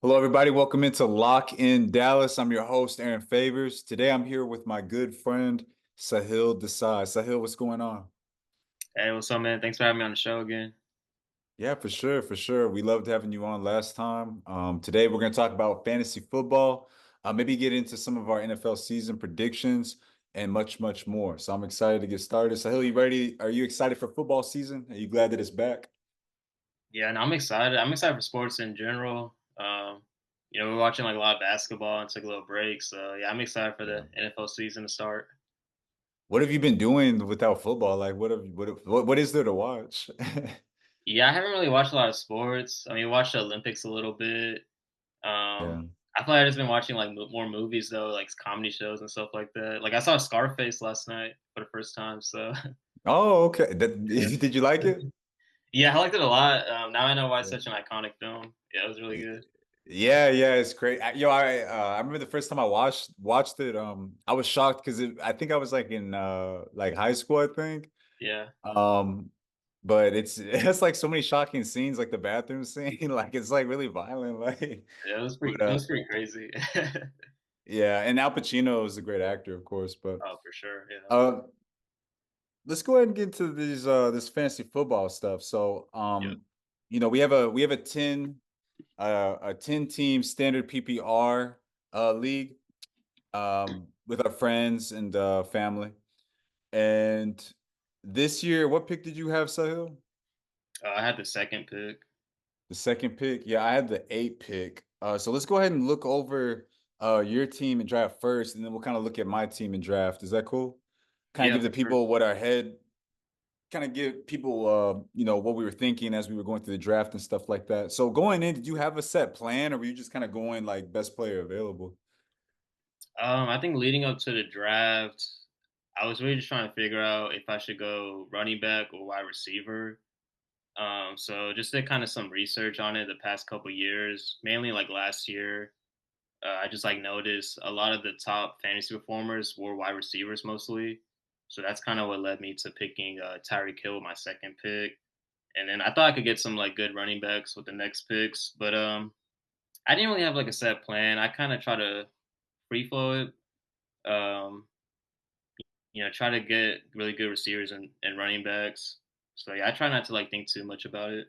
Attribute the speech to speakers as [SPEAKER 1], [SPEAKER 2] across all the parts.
[SPEAKER 1] Hello, everybody. Welcome into Lock in Dallas. I'm your host, Aaron Favors. Today, I'm here with my good friend, Sahil Desai. Sahil, what's going on?
[SPEAKER 2] Hey, what's up, man? Thanks for having me on the show again.
[SPEAKER 1] Yeah, for sure, for sure. We loved having you on last time. Today, we're going to talk about fantasy football, maybe get into some of our NFL season predictions, and much, much more. So I'm excited to get started. Sahil, you ready? Are you excited for football season? Are you glad that it's back?
[SPEAKER 2] Yeah, and I'm excited. I'm excited for sports in general. We're watching like a lot of basketball and took a little break. So yeah, I'm excited for
[SPEAKER 1] Yeah.
[SPEAKER 2] the NFL season to start.
[SPEAKER 1] What have you been doing without football? Like, what is there to watch?
[SPEAKER 2] Yeah, I haven't really watched a lot of sports. I mean, watched the Olympics a little bit.
[SPEAKER 1] Yeah.
[SPEAKER 2] I feel like I've just been watching like more movies though, like comedy shows and stuff like that. Like I saw Scarface last night for the first time. So
[SPEAKER 1] Oh, okay.
[SPEAKER 2] yeah,
[SPEAKER 1] Did you like it?
[SPEAKER 2] yeah, I liked it a lot. Now I know why it's
[SPEAKER 1] Yeah.
[SPEAKER 2] such an iconic film. Yeah, it was really good.
[SPEAKER 1] Yeah, yeah, it's great. I remember the first time I watched it. I was shocked because I think I was like in like high school, I think.
[SPEAKER 2] Yeah,
[SPEAKER 1] Um, but it's like so many shocking scenes, like the bathroom scene, like it's like really violent. Like,
[SPEAKER 2] yeah,
[SPEAKER 1] but
[SPEAKER 2] it was pretty crazy.
[SPEAKER 1] yeah, and Al Pacino is a great actor, of course. But
[SPEAKER 2] Oh, for sure, yeah.
[SPEAKER 1] uh, let's go ahead and get into these this fantasy football stuff. So,
[SPEAKER 2] Yep.
[SPEAKER 1] we have a 10 team standard PPR league with our friends and family. And this year, what pick did you have, Sahil?
[SPEAKER 2] I had the second pick.
[SPEAKER 1] The second pick? Yeah, I had the eight pick. So let's go ahead and look over your team and draft first, and then we'll kind of look at my team and draft. Is that cool? Kind of
[SPEAKER 2] Yeah,
[SPEAKER 1] give the
[SPEAKER 2] for sure.
[SPEAKER 1] people what our head, kind of give people what we were thinking as we were going through the draft and stuff like that. So going in, did you have a set plan or were you just kind of going like best player available?
[SPEAKER 2] I think leading up to the draft, I was really just trying to figure out if I should go running back or wide receiver. So just did kind of some research on it the past couple years, mainly like last year. I just like noticed a lot of the top fantasy performers were wide receivers mostly. So that's kind of what led me to picking Tyreek Hill with my second pick. And then I thought I could get some like good running backs with the next picks, but I didn't really have like a set plan. I kind of try to free flow it. Try to get really good receivers and running backs. So yeah, I try not to like think too much about it.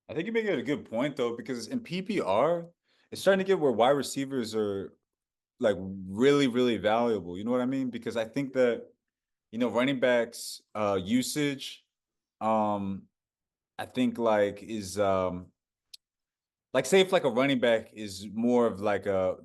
[SPEAKER 1] I think you make it a good point though, because in PPR, it's starting to get where wide receivers are like really, really valuable. You know what I mean? Because I think that, running backs usage, um, I think like is like say if like a running back is more of like a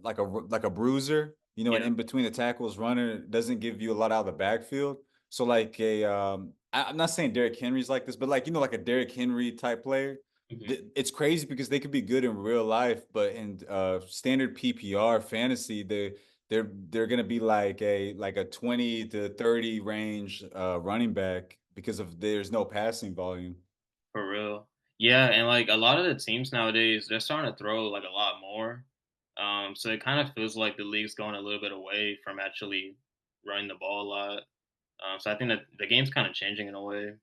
[SPEAKER 1] bruiser, and
[SPEAKER 2] Yeah.
[SPEAKER 1] in between the tackles, runner doesn't give you a lot out of the backfield. So like I'm not saying Derrick Henry's like this, but like like a Derrick Henry type player,
[SPEAKER 2] Hmm.
[SPEAKER 1] it's crazy because they could be good in real life, but in standard PPR fantasy, they're gonna be like a 20 to 30 range running back because of there's no passing volume.
[SPEAKER 2] For real. Yeah, and like a lot of the teams nowadays, they're starting to throw like a lot more. So it kind of feels like the league's going a little bit away from actually running the ball a lot. So I think that the game's kind of changing in a way.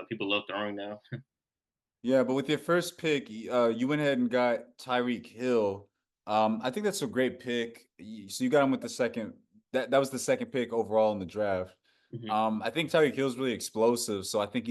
[SPEAKER 2] People love throwing now.
[SPEAKER 1] Yeah, but with your first pick, you went ahead and got Tyreek Hill. I think that's a great pick. So you got him with the second. That was the second pick overall in the draft.
[SPEAKER 2] Hmm.
[SPEAKER 1] I think Tyreek Hill's really explosive, so I think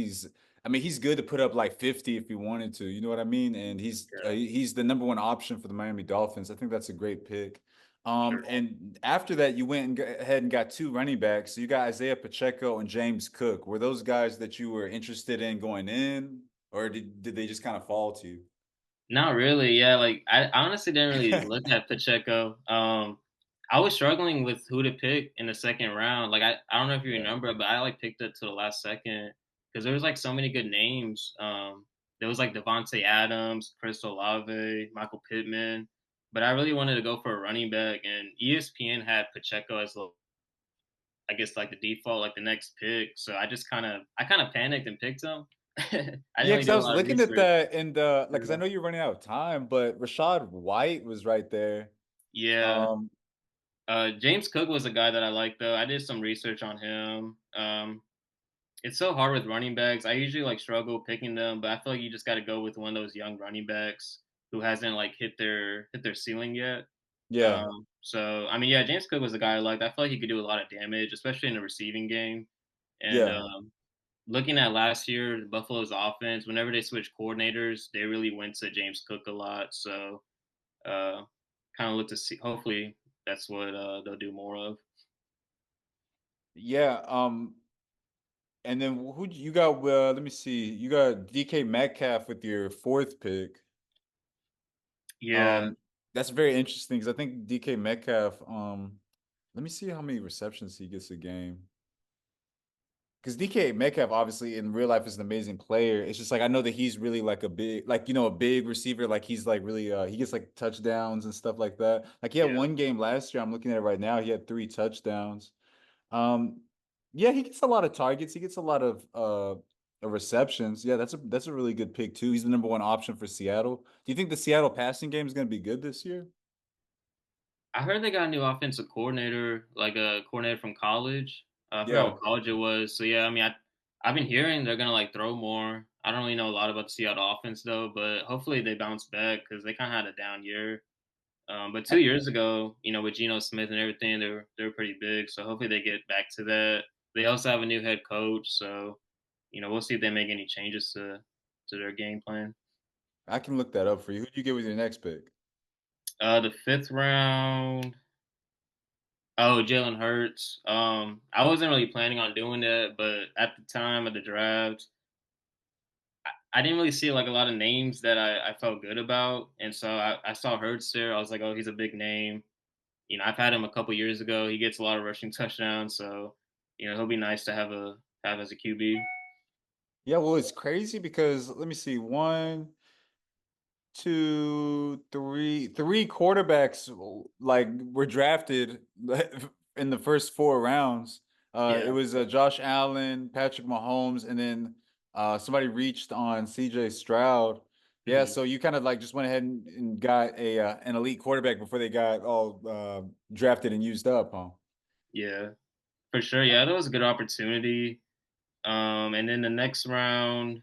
[SPEAKER 1] I mean, he's good to put up like 50 if he wanted to. You know what I mean? And
[SPEAKER 2] Yeah,
[SPEAKER 1] he's the number one option for the Miami Dolphins. I think that's a great pick.
[SPEAKER 2] sure.
[SPEAKER 1] And after that, you went and ahead and got two running backs. So you got Isaiah Pacheco and James Cook. Were those guys that you were interested in going in? Or did they just kind of fall to you?
[SPEAKER 2] Not really. Yeah, like I honestly didn't really look at Pacheco. I was struggling with who to pick in the second round. Like I don't know if you
[SPEAKER 1] Yeah.
[SPEAKER 2] remember, but I like picked it to the last second because there was like so many good names. There was like Devontae Adams, Chris Olave, Michael Pittman, but I really wanted to go for a running back, and ESPN had Pacheco as I guess like the default, like the next pick. So I kind of panicked and picked him. I didn't
[SPEAKER 1] Yeah,
[SPEAKER 2] really
[SPEAKER 1] because I
[SPEAKER 2] do a
[SPEAKER 1] was
[SPEAKER 2] lot of
[SPEAKER 1] looking at
[SPEAKER 2] research.
[SPEAKER 1] that and like, because I know you're running out of time, but Rashad White was right there.
[SPEAKER 2] Yeah.
[SPEAKER 1] Um,
[SPEAKER 2] James Cook was a guy that I like though. I did some research on him. It's so hard with running backs. I usually like struggle picking them, but I feel like you just got to go with one of those young running backs who hasn't like hit their ceiling yet.
[SPEAKER 1] Yeah,
[SPEAKER 2] So I mean, yeah, James Cook was a guy I liked. I feel like he could do a lot of damage, especially in the receiving game. And
[SPEAKER 1] yeah.
[SPEAKER 2] looking at last year, Buffalo's offense, whenever they switched coordinators, they really went to James Cook a lot. So uh, kind of look to see. Hopefully, that's what they'll do more of.
[SPEAKER 1] Yeah, and then who you got? Let me see. You got DK Metcalf with your fourth pick.
[SPEAKER 2] Yeah,
[SPEAKER 1] Um, that's very interesting because I think DK Metcalf. Let me see how many receptions he gets a game. Because DK Metcalf, obviously in real life, is an amazing player. It's just like I know that he's really like a big, like a big receiver. Like he's like really, he gets like touchdowns and stuff like that. Like he had
[SPEAKER 2] yeah.
[SPEAKER 1] one game last year. I'm looking at it right now. He had 3 touchdowns. Um, yeah, he gets a lot of targets. He gets a lot of receptions. Yeah, that's a really good pick too. He's the number one option for Seattle. Do you think the Seattle passing game is going to be good this year?
[SPEAKER 2] I heard they got a new offensive coordinator, like a coordinator from college. I forgot
[SPEAKER 1] Yeah,
[SPEAKER 2] what college it was. So yeah, I mean, I've been hearing they're gonna like throw more. I don't really know a lot about the Seattle offense though, but hopefully they bounce back because they kind of had a down year. But
[SPEAKER 1] I,
[SPEAKER 2] 2 years ago, with Geno Smith and everything, they were pretty big. So hopefully they get back to that. They also have a new head coach, so we'll see if they make any changes to their game plan.
[SPEAKER 1] I can look that up for you. Who do you get with your next pick?
[SPEAKER 2] The fifth round. Oh, Jalen Hurts. I wasn't really planning on doing that, but at the time of the draft, I didn't really see like a lot of names that I felt good about, and so I saw Hurts there. I was like, oh, he's a big name. I've had him a couple years ago. He gets a lot of rushing touchdowns, so he'll be nice to have as a QB.
[SPEAKER 1] Yeah, well, it's crazy because let me see, one, two, three quarterbacks like were drafted in the first 4 rounds. It
[SPEAKER 2] Yeah.
[SPEAKER 1] was Josh Allen, Patrick Mahomes, and then somebody reached on CJ Stroud. Yeah,
[SPEAKER 2] Mhm.
[SPEAKER 1] so you kind of like just went ahead and got a an elite quarterback before they got all drafted and used up, huh?
[SPEAKER 2] Yeah, for sure. Yeah, that was a good opportunity. And then the next round,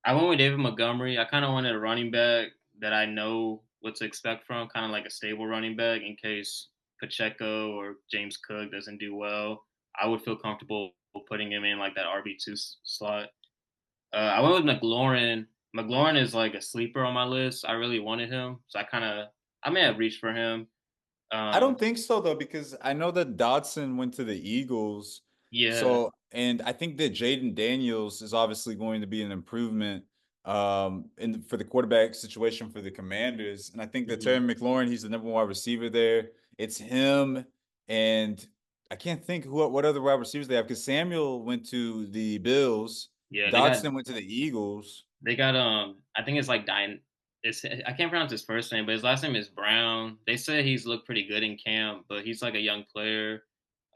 [SPEAKER 2] I went with David Montgomery. I kind of wanted a running back that I know what to expect from, kind of like a stable running back in case Pacheco or James Cook doesn't do well. I would feel comfortable putting him in like that RB2 slot. I went with McLaurin. McLaurin is like a sleeper on my list. I really wanted him, so I may have reached for him.
[SPEAKER 1] I don't
[SPEAKER 2] Um,
[SPEAKER 1] think so though, because I know that Dotson went to the Eagles.
[SPEAKER 2] yeah,
[SPEAKER 1] So, and I think that Jaden Daniels is obviously going to be an improvement for the quarterback situation for the Commanders. And I think that Terry
[SPEAKER 2] mhm.
[SPEAKER 1] McLaurin, he's the number one wide receiver there. It's him and I can't think what other wide receivers they have because Samuel went to the Bills,
[SPEAKER 2] Yeah,
[SPEAKER 1] Dotson went to the Eagles.
[SPEAKER 2] I think it's like Dine. I can't pronounce his first name, but his last name is Brown. They said he's looked pretty good in camp, but he's like a young player.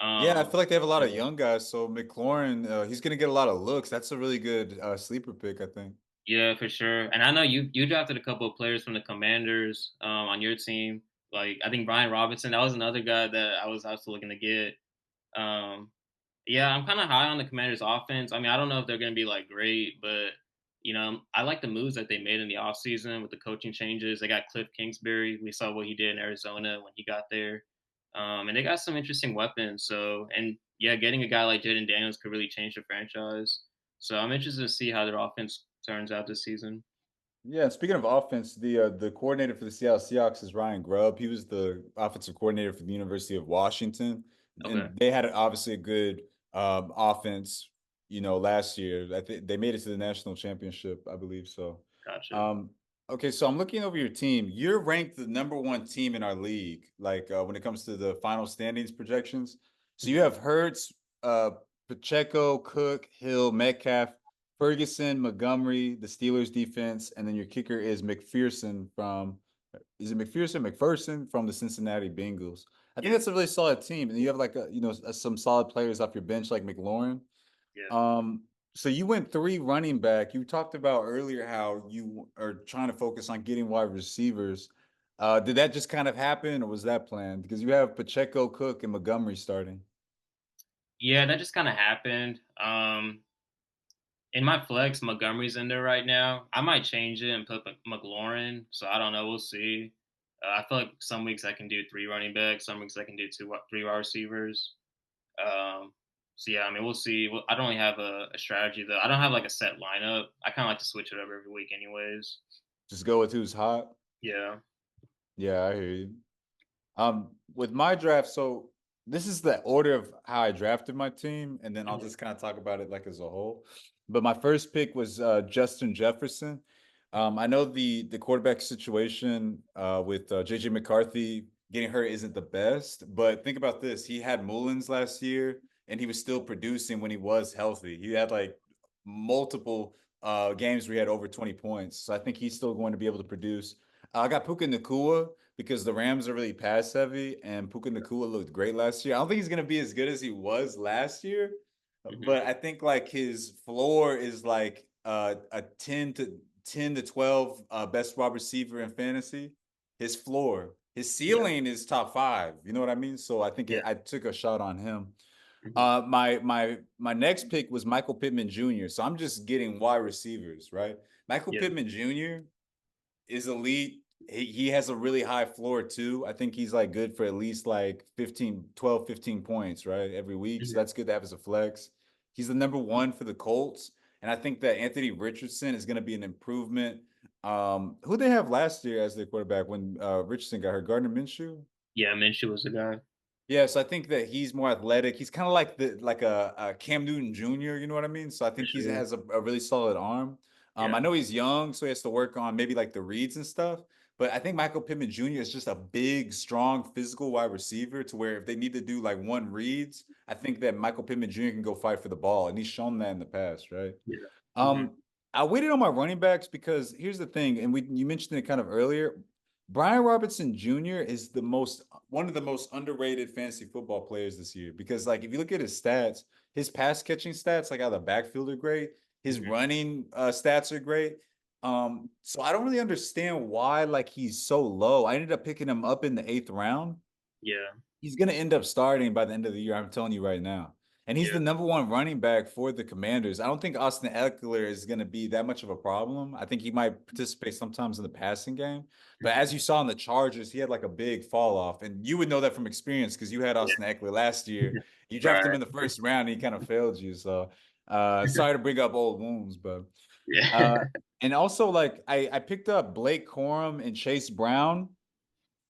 [SPEAKER 1] Yeah, I
[SPEAKER 2] Um,
[SPEAKER 1] feel like they have a lot of
[SPEAKER 2] yeah,
[SPEAKER 1] young guys. So McLaurin, he's going to get a lot of looks. That's a really good sleeper pick, I think.
[SPEAKER 2] yeah, for sure. And I know you drafted a couple of players from the Commanders on your team. Like I think Brian Robinson, that was another guy that I was also looking to get. Um, Yeah, I'm kind of high on the Commanders' offense. I mean, I don't know if they're going to be like great, but I like the moves that they made in the offseason with the coaching changes. They got Cliff Kingsbury. We saw what he did in Arizona when he got there, and they got some interesting weapons. So, and yeah, getting a guy like Jaden Daniels could really change the franchise. So, I'm interested to see how their offense turns out this season.
[SPEAKER 1] Yeah, speaking of offense, the coordinator for the Seattle Seahawks is Ryan Grubb. He was the offensive coordinator for the University of Washington,
[SPEAKER 2] Okay,
[SPEAKER 1] and they had obviously a good offense. Last year, I think they made it to the national championship, I believe so.
[SPEAKER 2] gotcha.
[SPEAKER 1] Um, okay, so I'm looking over your team. You're ranked the number one team in our league, like when it comes to the final standings projections. So you
[SPEAKER 2] Mhm.
[SPEAKER 1] have Hurts, uh, Pacheco, Cook, Hill, Metcalf. Ferguson, Montgomery, the Steelers defense, and then your kicker is McPherson is it McPherson from the Cincinnati Bengals. I think
[SPEAKER 2] Yeah,
[SPEAKER 1] that's a really solid team, and you have like some solid players off your bench like McLaurin.
[SPEAKER 2] yeah.
[SPEAKER 1] Um, so you went 3 running back. You talked about earlier how you are trying to focus on getting wide receivers. Did that just kind of happen, or was that planned? Because you have Pacheco, Cook, and Montgomery starting.
[SPEAKER 2] Yeah, that just kind of happened. in my flex, Montgomery's in there right now. I might change it and put McLaurin. So I don't know. We'll see. I feel like some weeks I can do three running backs. Some weeks I can do three wide receivers. Um, so yeah, I mean, we'll see. I don't really have a strategy though. I don't have like a set lineup. I kind of like to switch it up every week, anyways.
[SPEAKER 1] Just go with who's hot.
[SPEAKER 2] Yeah.
[SPEAKER 1] Yeah, I hear you. With my draft, so this is the order of how I drafted my team, and then I'll
[SPEAKER 2] Mhm.
[SPEAKER 1] just kind of talk about it like as a whole. But my first pick was Justin Jefferson. I know the quarterback situation with JJ McCarthy getting hurt isn't the best, but think about this: he had Mullins last year, and he was still producing when he was healthy. He had like multiple games where he had over 20 points, so I think he's still going to be able to produce. I got Puka Nakua because the Rams are really pass heavy, and Puka Nakua looked great last year. I don't think he's gonna be as good as he was last year,
[SPEAKER 2] Mhm.
[SPEAKER 1] but I think like his floor is like a 10 to 12 best wide receiver in fantasy. His floor, his
[SPEAKER 2] Yeah.
[SPEAKER 1] ceiling is top five. You know what I mean? So I think
[SPEAKER 2] Yeah.
[SPEAKER 1] I took a shot on him.
[SPEAKER 2] Mhm.
[SPEAKER 1] My next pick was Michael Pittman Jr. So I'm just getting wide receivers, right? Michael
[SPEAKER 2] Yeah.
[SPEAKER 1] Pittman Jr. is elite. He has a really high floor too. I think he's like good for at least like 15 points, right? Every week. So
[SPEAKER 2] Mhm.
[SPEAKER 1] that's good to have as a flex. He's the number one for the Colts. And I think that Anthony Richardson is going to be an improvement. Who they have last year as their quarterback when Richardson got hurt? Gardner Minshew?
[SPEAKER 2] Yeah. Minshew was the guy
[SPEAKER 1] Yes, I think that he's more athletic. He's kind of like a Cam Newton Jr., you know what I mean? So I
[SPEAKER 2] for
[SPEAKER 1] think he
[SPEAKER 2] sure.
[SPEAKER 1] has a really solid arm. I
[SPEAKER 2] Yeah.
[SPEAKER 1] know he's young, so he has to work on maybe like the reads and stuff. But I think Michael Pittman Jr. is just a big, strong, physical wide receiver to where if they need to do like one reads, I think that Michael Pittman Jr. can go fight for the ball, and he's shown that in the past, right?
[SPEAKER 2] Yeah. Mhm.
[SPEAKER 1] Um, I waited on my running backs because here's the thing, and we you mentioned it kind of earlier. Brian Robertson Jr. is the most one of the most underrated fantasy football players this year because like if you look at his stats, his pass catching stats like out of the backfield are great. His
[SPEAKER 2] Mhm.
[SPEAKER 1] running stats are great. So I don't really understand why like he's so low. I ended up picking him up in the eighth round.
[SPEAKER 2] Yeah.
[SPEAKER 1] He's going to end up starting by the end of the year. I'm telling you right now. And he's
[SPEAKER 2] Yeah.
[SPEAKER 1] the number one running back for the Commanders. I don't think Austin Eckler is going to be that much of a problem. I think he might participate sometimes in the passing game. But
[SPEAKER 2] Mhm.
[SPEAKER 1] as you saw in the Chargers, he had like a big fall off. And you would know that from experience because you had
[SPEAKER 2] Yeah.
[SPEAKER 1] Austin Eckler last year. You drafted him
[SPEAKER 2] Right.
[SPEAKER 1] in the first round and he kind of failed you. So sorry to bring up old wounds, but
[SPEAKER 2] Yeah.
[SPEAKER 1] uh and also like I picked up Blake Corum and Chase Brown.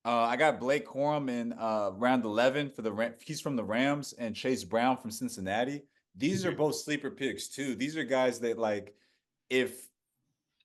[SPEAKER 1] I got Blake Corum in round 11 for the he's from the Rams and Chase Brown from Cincinnati. These are
[SPEAKER 2] Mhm.
[SPEAKER 1] both sleeper picks too. These are guys that like if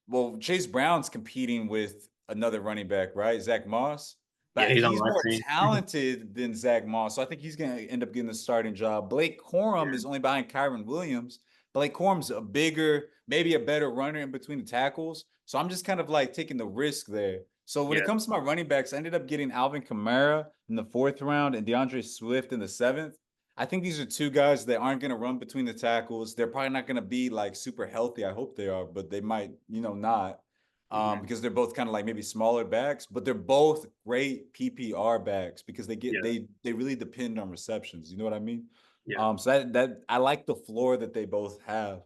[SPEAKER 1] well Chase Brown's competing with another running back, right? Zach Moss.
[SPEAKER 2] Yeah,
[SPEAKER 1] But
[SPEAKER 2] he's on
[SPEAKER 1] he's
[SPEAKER 2] my
[SPEAKER 1] more
[SPEAKER 2] team.
[SPEAKER 1] talented than Zach Moss. So I think he's going to end up getting the starting job. Blake Corum
[SPEAKER 2] Yeah.
[SPEAKER 1] is only behind Kyron Williams. Blake Corum's a bigger, maybe a better runner in between the tackles. So I'm just kind of like taking the risk there. So when it
[SPEAKER 2] Yeah.
[SPEAKER 1] comes to my running backs, I ended up getting Alvin Kamara in the fourth round and DeAndre Swift in the seventh. I think these are two guys that aren't going to run between the tackles. They're probably not going to be like super healthy. I hope they are, but they might, not
[SPEAKER 2] Mhm.
[SPEAKER 1] because they're both kind of like maybe smaller backs, but they're both great PPR backs because
[SPEAKER 2] Yeah.
[SPEAKER 1] they really depend on receptions. You know what I mean?
[SPEAKER 2] Yeah.
[SPEAKER 1] So that I like the floor that they both have.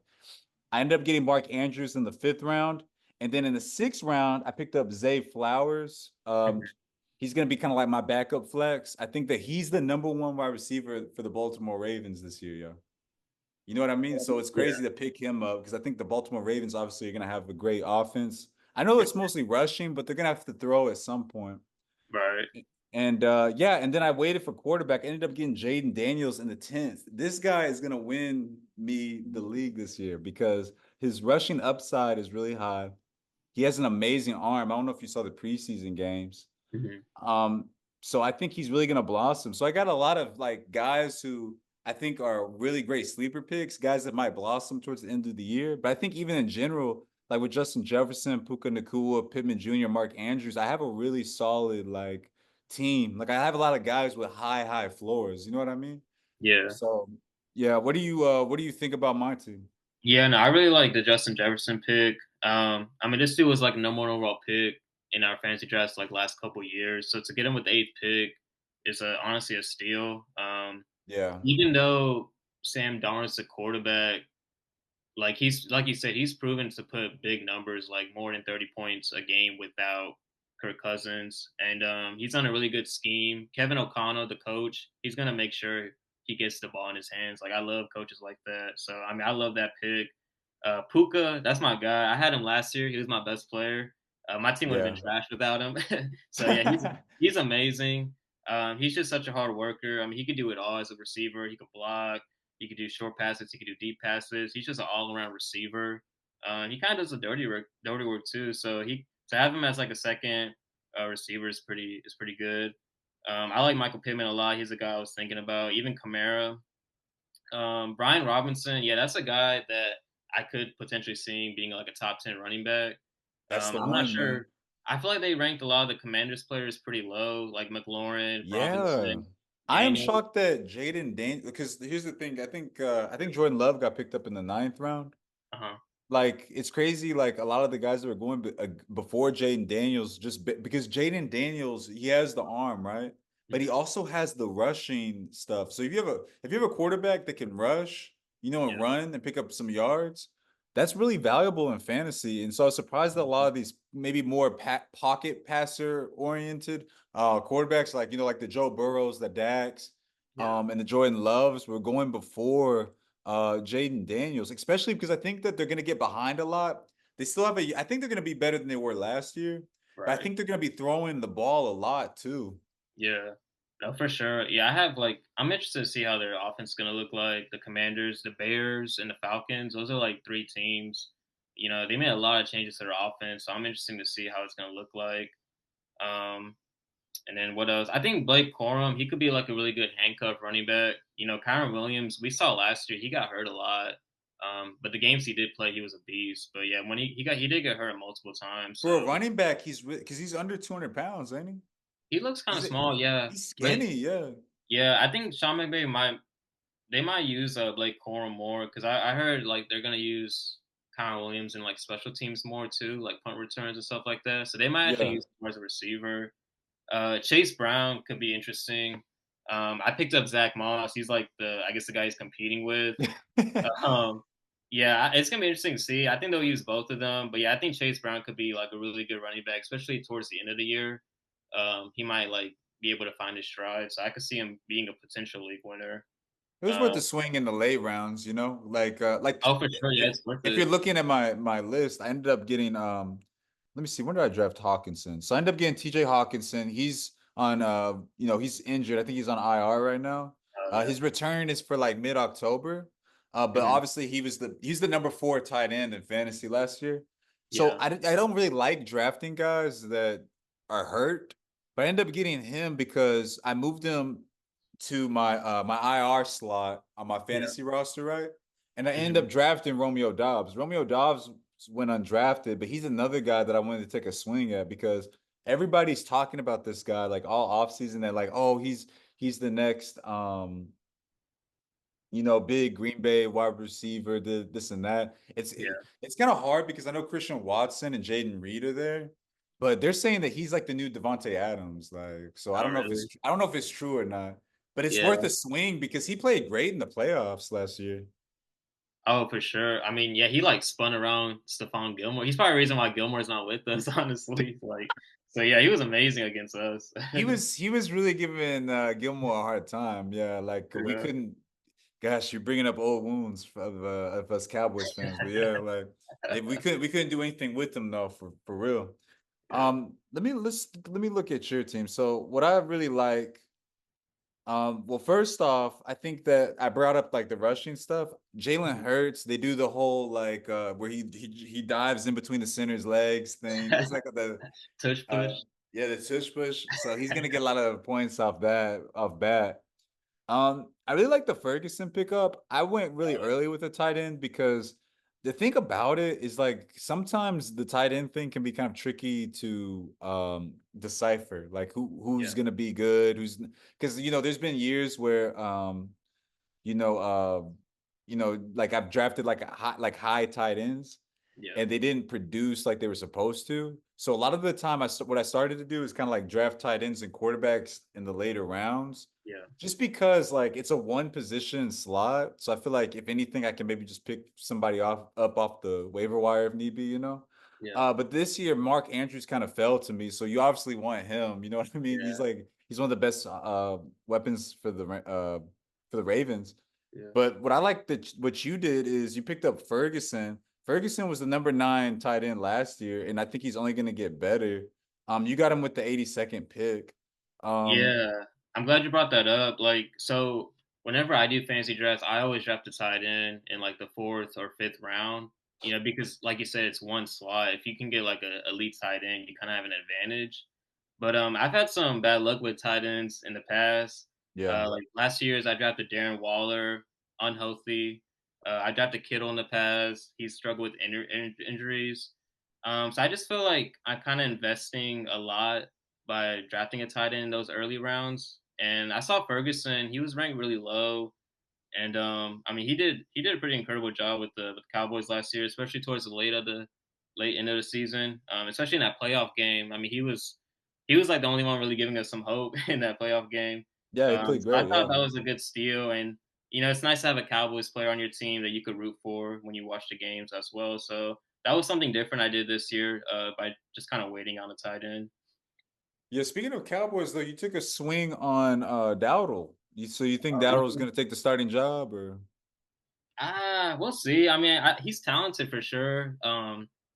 [SPEAKER 1] I ended up getting Mark Andrews in the fifth round, and then in the sixth round, I picked up Zay Flowers.
[SPEAKER 2] Mhm.
[SPEAKER 1] He's going to be kind of like my backup flex. I think that he's the number one wide receiver for the Baltimore Ravens this year, yo. You know what I mean? So it's
[SPEAKER 2] Yeah.
[SPEAKER 1] crazy to pick him up because I think the Baltimore Ravens obviously are going to have a great offense. I know it's mostly rushing, but they're going to have to throw at some point.
[SPEAKER 2] Right.
[SPEAKER 1] And yeah, and then I waited for quarterback. I ended up getting Jaden Daniels in the 10th. This guy is going to win me the league this year because his rushing upside is really high. He has an amazing arm. I don't know if you saw the preseason games.
[SPEAKER 2] Mhm.
[SPEAKER 1] Um, so I think he's really gonna blossom. So I got a lot of like guys who I think are really great sleeper picks, guys that might blossom towards the end of the year. But I think even in general, like with Justin Jefferson, Puka Nakua, Pittman Jr., Mark Andrews, I have a really solid like team. Like I have a lot of guys with high floors. You know what I mean?
[SPEAKER 2] Yeah.
[SPEAKER 1] So yeah, what do you think about my team?
[SPEAKER 2] Yeah, no, I really like the Justin Jefferson pick. I mean, this dude was like number one overall pick in our fantasy drafts like last couple years. So to get him with the eighth pick is honestly a steal.
[SPEAKER 1] Yeah.
[SPEAKER 2] Even though Sam Darnold's the quarterback, like he's like you said, he's proven to put big numbers, like more than 30 points a game without Kirk Cousins, and he's on a really good scheme. Kevin O'Connell, the coach, he's gonna make sure he gets the ball in his hands. Like I love coaches like that. So I mean, I love that pick. Puka, that's my guy. I had him last year. He was my best player. My team would have been
[SPEAKER 1] Yeah.
[SPEAKER 2] trash without him. So yeah, he's amazing. He's just such a hard worker. I mean, he could do it all as a receiver. He could block. He could do short passes. He could do deep passes. He's just an all-around receiver. He kind of does the dirty work too. So he to have him as like a second receiver is pretty good. I like Michael Pittman a lot. He's a guy I was thinking about. Even Kamara, Brian Robinson. Yeah, that's a guy that I could potentially see being like a top 10 running back.
[SPEAKER 1] That's the
[SPEAKER 2] I'm not
[SPEAKER 1] one, man.
[SPEAKER 2] sure. I feel like they ranked a lot of the Commanders players pretty low, like McLaurin,
[SPEAKER 1] Yeah.
[SPEAKER 2] Robinson,
[SPEAKER 1] I am
[SPEAKER 2] Daniel.
[SPEAKER 1] shocked that Jaden Daniels, because here's the thing. I think Jordan Love got picked up in the ninth round.
[SPEAKER 2] Uh huh.
[SPEAKER 1] Like it's crazy. Like a lot of the guys that were going before Jaden Daniels, because Jaden Daniels, he has the arm, right? But he
[SPEAKER 2] Hmm.
[SPEAKER 1] also has the rushing stuff. So if you have a quarterback that can rush, and
[SPEAKER 2] Yeah.
[SPEAKER 1] run and pick up some yards, that's really valuable in fantasy. And so I was surprised that a lot of these maybe more pocket passer oriented quarterbacks, like like the Joe Burrows, the Dax,
[SPEAKER 2] Yeah.
[SPEAKER 1] and the Jordan Loves were going before Jaden Daniels, especially because I think that they're going to get behind a lot. They still have I think they're going to be better than they were last year, but I
[SPEAKER 2] Right.
[SPEAKER 1] think they're going to be throwing the ball a lot too.
[SPEAKER 2] Yeah. No, for sure. Yeah, I have like I'm interested to see how their offense is gonna look like. The Commanders, the Bears, and the Falcons. Those are like three teams. They made a lot of changes to their offense, so I'm interested to see how it's gonna look like. Um, and then what else? I think Blake Corum, he could be like a really good handcuff running back. Kyron Williams, we saw last year, he got hurt a lot. But the games he did play, he was a beast. But yeah, when he did get hurt multiple times.
[SPEAKER 1] For a
[SPEAKER 2] So
[SPEAKER 1] running back, because he's under 200 pounds, ain't he?
[SPEAKER 2] he looks kind of
[SPEAKER 1] He's
[SPEAKER 2] small, yeah.
[SPEAKER 1] he's
[SPEAKER 2] But
[SPEAKER 1] skinny, yeah.
[SPEAKER 2] yeah, I think Sean McVay might use Blake Corum more because I heard like they're gonna use Kyron Williams in like special teams more too, like punt returns and stuff like that. So they might actually
[SPEAKER 1] Yeah.
[SPEAKER 2] use him more as a receiver. Chase Brown could be interesting. I picked up Zach Moss. He's like I guess the guy he's competing with. Um, yeah, it's gonna be interesting to see. I think they'll use both of them, but yeah, I think Chase Brown could be like a really good running back, especially towards the end of the year. He might like be able to find his stride, so I could see him being a potential league winner.
[SPEAKER 1] It was worth
[SPEAKER 2] Uh,
[SPEAKER 1] the swing in the late rounds, like
[SPEAKER 2] oh, for sure, yeah, it's worth
[SPEAKER 1] if you're
[SPEAKER 2] it.
[SPEAKER 1] looking at my list, I ended up getting let me see, when did I draft Hawkinson? So I ended up getting TJ Hawkinson. He's on he's injured. I think he's on IR right now.
[SPEAKER 2] Yeah,
[SPEAKER 1] His return is for like mid-October. But
[SPEAKER 2] mhm,
[SPEAKER 1] obviously he's the number 4 tight end in fantasy last year. So
[SPEAKER 2] yeah,
[SPEAKER 1] I don't really like drafting guys that are hurt, but I ended up getting him because I moved him to my IR slot on my
[SPEAKER 2] yeah,
[SPEAKER 1] fantasy roster, right? And I end
[SPEAKER 2] mhm,
[SPEAKER 1] up drafting Romeo Dobbs. Romeo Dobbs went undrafted, but he's another guy that I wanted to take a swing at because everybody's talking about this guy like all offseason. They're like, oh, he's the next big Green Bay wide receiver, this and that.
[SPEAKER 2] yeah.
[SPEAKER 1] It's kind of hard because I know Christian Watson and Jaden Reed are there, but they're saying that he's like the new Devontae Adams. Like, so
[SPEAKER 2] Oh, really?
[SPEAKER 1] I don't know if it's true or not, but it's worth
[SPEAKER 2] Yeah.
[SPEAKER 1] a swing because he played great in the playoffs last year.
[SPEAKER 2] Oh, for sure. I mean, yeah, he like spun around Stephon Gilmore. He's probably the reason why Gilmore's not with us, honestly. Like, so yeah, he was amazing against us.
[SPEAKER 1] He was really giving Gilmore a hard time. Yeah, like we
[SPEAKER 2] Yeah.
[SPEAKER 1] couldn't. Gosh, you're bringing up old wounds of us Cowboys fans, but yeah, like we couldn't do anything with him though for real.
[SPEAKER 2] Yeah.
[SPEAKER 1] Let me look at your team. So what I really like, well, first off, I think that I brought up like the rushing stuff. Jalen
[SPEAKER 2] Mhm.
[SPEAKER 1] Hurts, they do the whole like where he dives in between the center's legs thing. What's like the
[SPEAKER 2] Tush push.
[SPEAKER 1] yeah, the tush push. So he's gonna get a lot of points off bat. I really like the Ferguson pickup. I went really early with the tight end because the thing about it is like sometimes the tight end thing can be kind of tricky to decipher. Like who's
[SPEAKER 2] Yeah.
[SPEAKER 1] gonna be good, who's because there's been years where you know, like I've drafted like high tight ends.
[SPEAKER 2] Yeah.
[SPEAKER 1] and they didn't produce like they were supposed to. So a lot of the time, what I started to do is kind of like draft tight ends and quarterbacks in the later rounds,
[SPEAKER 2] Yeah.
[SPEAKER 1] just because like it's a one position slot. So I feel like if anything, I can maybe just pick somebody off the waiver wire if need be, you know.
[SPEAKER 2] Yeah.
[SPEAKER 1] But this year, Mark Andrews kind of fell to me, so you obviously want him. You know what I mean?
[SPEAKER 2] Yeah.
[SPEAKER 1] He's one of the best weapons for the Ravens.
[SPEAKER 2] Yeah.
[SPEAKER 1] But what I like that what you did is you picked up Ferguson. Ferguson was the number 9 tight end last year, and I think he's only going to get better. You got him with the 82nd pick. Um,
[SPEAKER 2] Yeah, I'm glad you brought that up. Like, so whenever I do fantasy drafts, I always draft a tight end in like the fourth or fifth round. Because like you said, it's one slot. If you can get like a elite tight end, you kind of have an advantage. But I've had some bad luck with tight ends in the past.
[SPEAKER 1] yeah.
[SPEAKER 2] Like last year's, I drafted Darren Waller, unhealthy. I drafted Kittle in the past. He's struggled with injuries. So I just feel like I'm kind of investing a lot by drafting a tight end in those early rounds. And I saw Ferguson; he was ranked really low, and I mean, he did a pretty incredible job with the Cowboys last year, especially towards the late end of the season, especially in that playoff game. I mean, he was like the only one really giving us some hope in that playoff game.
[SPEAKER 1] Yeah, he played
[SPEAKER 2] So I
[SPEAKER 1] great.
[SPEAKER 2] thought
[SPEAKER 1] Yeah.
[SPEAKER 2] that was a good steal, and it's nice to have a Cowboys player on your team that you could root for when you watch the games as well. So that was something different I did this year by just kind of waiting on the tight end.
[SPEAKER 1] Yeah, speaking of Cowboys though, you took a swing on Dowdle. So you think Dowdle's going to take the starting job or
[SPEAKER 2] We'll see. I mean, he's talented for sure.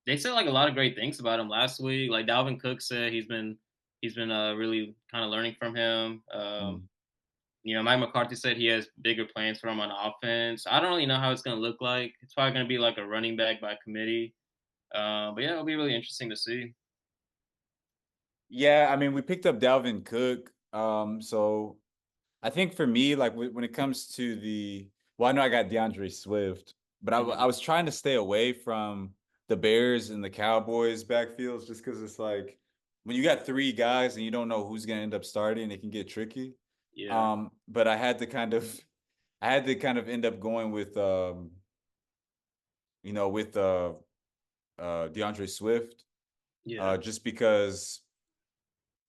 [SPEAKER 2] They said like a lot of great things about him last week. Like Dalvin Cook said, he's been really kind of learning from him.
[SPEAKER 1] Mm.
[SPEAKER 2] Mike McCarthy said he has bigger plans for him on offense. I don't really know how it's going to look like. It's probably going to be like a running back by committee. But yeah, it'll be really interesting to see.
[SPEAKER 1] Yeah, I mean, we picked up Dalvin Cook. So I think for me, like when it comes to well, I know I got DeAndre Swift, but I
[SPEAKER 2] Hmm.
[SPEAKER 1] was trying to stay away from the Bears and the Cowboys backfields just because it's like when you got 3 guys and you don't know who's going to end up starting, it can get tricky.
[SPEAKER 2] Yeah,
[SPEAKER 1] But I had to kind of end up going with, with DeAndre Swift,
[SPEAKER 2] yeah,
[SPEAKER 1] just because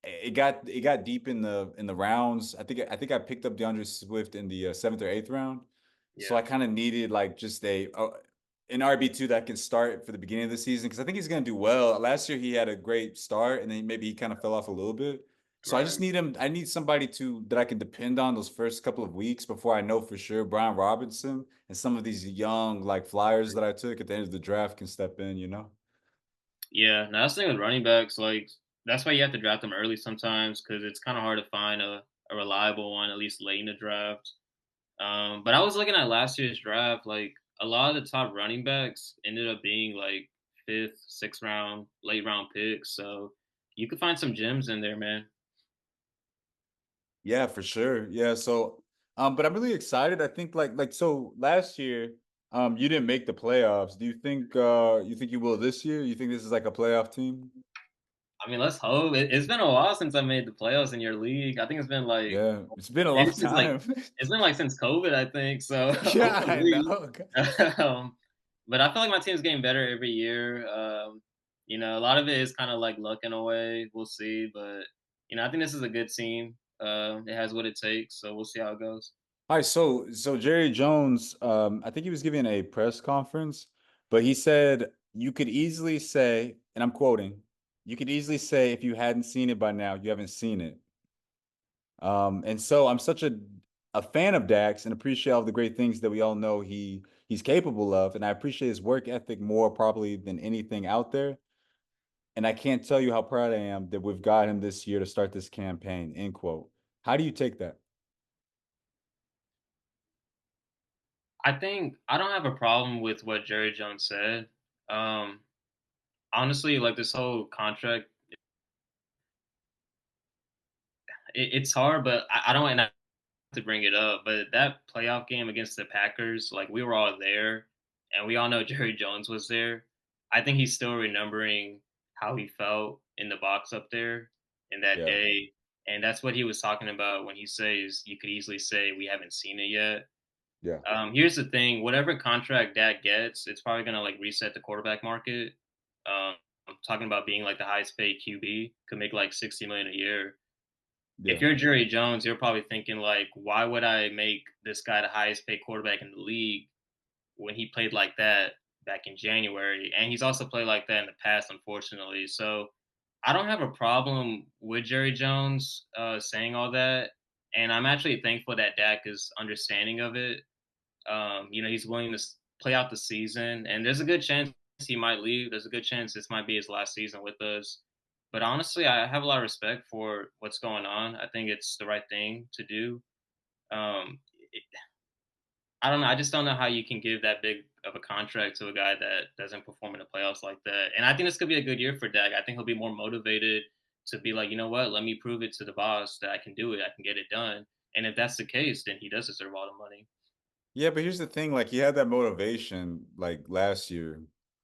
[SPEAKER 1] it got deep in the rounds. I think I picked up DeAndre Swift in the 7th or 8th round, so I
[SPEAKER 2] yeah.
[SPEAKER 1] kind of needed like just an RB2 that can start for the beginning of the season because I think he's going to do well. Last year he had a great start and then maybe he kind of fell off a little bit. So I just
[SPEAKER 2] Right.
[SPEAKER 1] need him. I need somebody that I can depend on those first couple of weeks before I know for sure Brian Robinson and some of these young like flyers that I took at the end of the draft can step in.
[SPEAKER 2] Yeah, now that's the thing with running backs. Like that's why you have to draft them early sometimes because it's kind of hard to find a reliable one at least late in the draft. But I was looking at last year's draft. Like a lot of the top running backs ended up being like fifth, sixth round, late round picks. So you could find some gems in there, man.
[SPEAKER 1] Yeah, for sure. Yeah, so but I'm really excited. I think so last year you didn't make the playoffs. Do you think you will this year? You think this is like a playoff team?
[SPEAKER 2] I mean, let's hope. It's been a while since I made the playoffs in your league. I think it's been like
[SPEAKER 1] Yeah, it's been a
[SPEAKER 2] maybe
[SPEAKER 1] long
[SPEAKER 2] since like
[SPEAKER 1] time.
[SPEAKER 2] it's been like since COVID. I think so.
[SPEAKER 1] Yeah, I
[SPEAKER 2] Hopefully.
[SPEAKER 1] know.
[SPEAKER 2] um, but I feel like my team's getting better every year. A lot of it is kind of like luck in a way. We'll see, but I think this is a good team. It has what it takes, so we'll see how it goes.
[SPEAKER 1] All right, so Jerry Jones, I think he was giving a press conference, but he said you could easily say, and I'm quoting, you could easily say if you hadn't seen it by now, you haven't seen it. And so I'm such a fan of Dax and appreciate all the great things that we all know he's capable of, and I appreciate his work ethic more probably than anything out there. And I can't tell you how proud I am that we've got him this year to start this campaign. End quote. How do you take that?
[SPEAKER 2] I think I don't have a problem with what Jerry Jones said. Um, Honestly, like this whole contract, it's hard, but I don't want to bring it up. But that playoff game against the Packers, like we were all there, and we all know Jerry Jones was there. I think he's still remembering how he felt in the box up there in that
[SPEAKER 1] Yeah.
[SPEAKER 2] day, and that's what he was talking about when he says you could easily say we haven't seen it yet.
[SPEAKER 1] Yeah.
[SPEAKER 2] Here's the thing: whatever contract Dak gets, it's probably gonna like reset the quarterback market. I'm talking about being like the highest paid QB could make like 60 million a year. If
[SPEAKER 1] Yeah.
[SPEAKER 2] you're Jerry Jones, you're probably thinking like, why would I make this guy the highest paid quarterback in the league when he played like that back in January? And he's also played like that in the past, unfortunately. So I don't have a problem with Jerry Jones saying all that. And I'm actually thankful that Dak is understanding of it. He's willing to play out the season, and there's a good chance he might leave. There's a good chance this might be his last season with us. But honestly, I have a lot of respect for what's going on. I think it's the right thing to do. Um, it, I don't know. I just don't know how you can give that big of a contract to a guy that doesn't perform in the playoffs like that. And I think this could be a good year for Dak. I think he'll be more motivated to be like, you know what, let me prove it to the boss that I can do it. I can get it done. And if that's the case, then he does deserve all the money.
[SPEAKER 1] Yeah, but here's the thing, like he had that motivation like last year.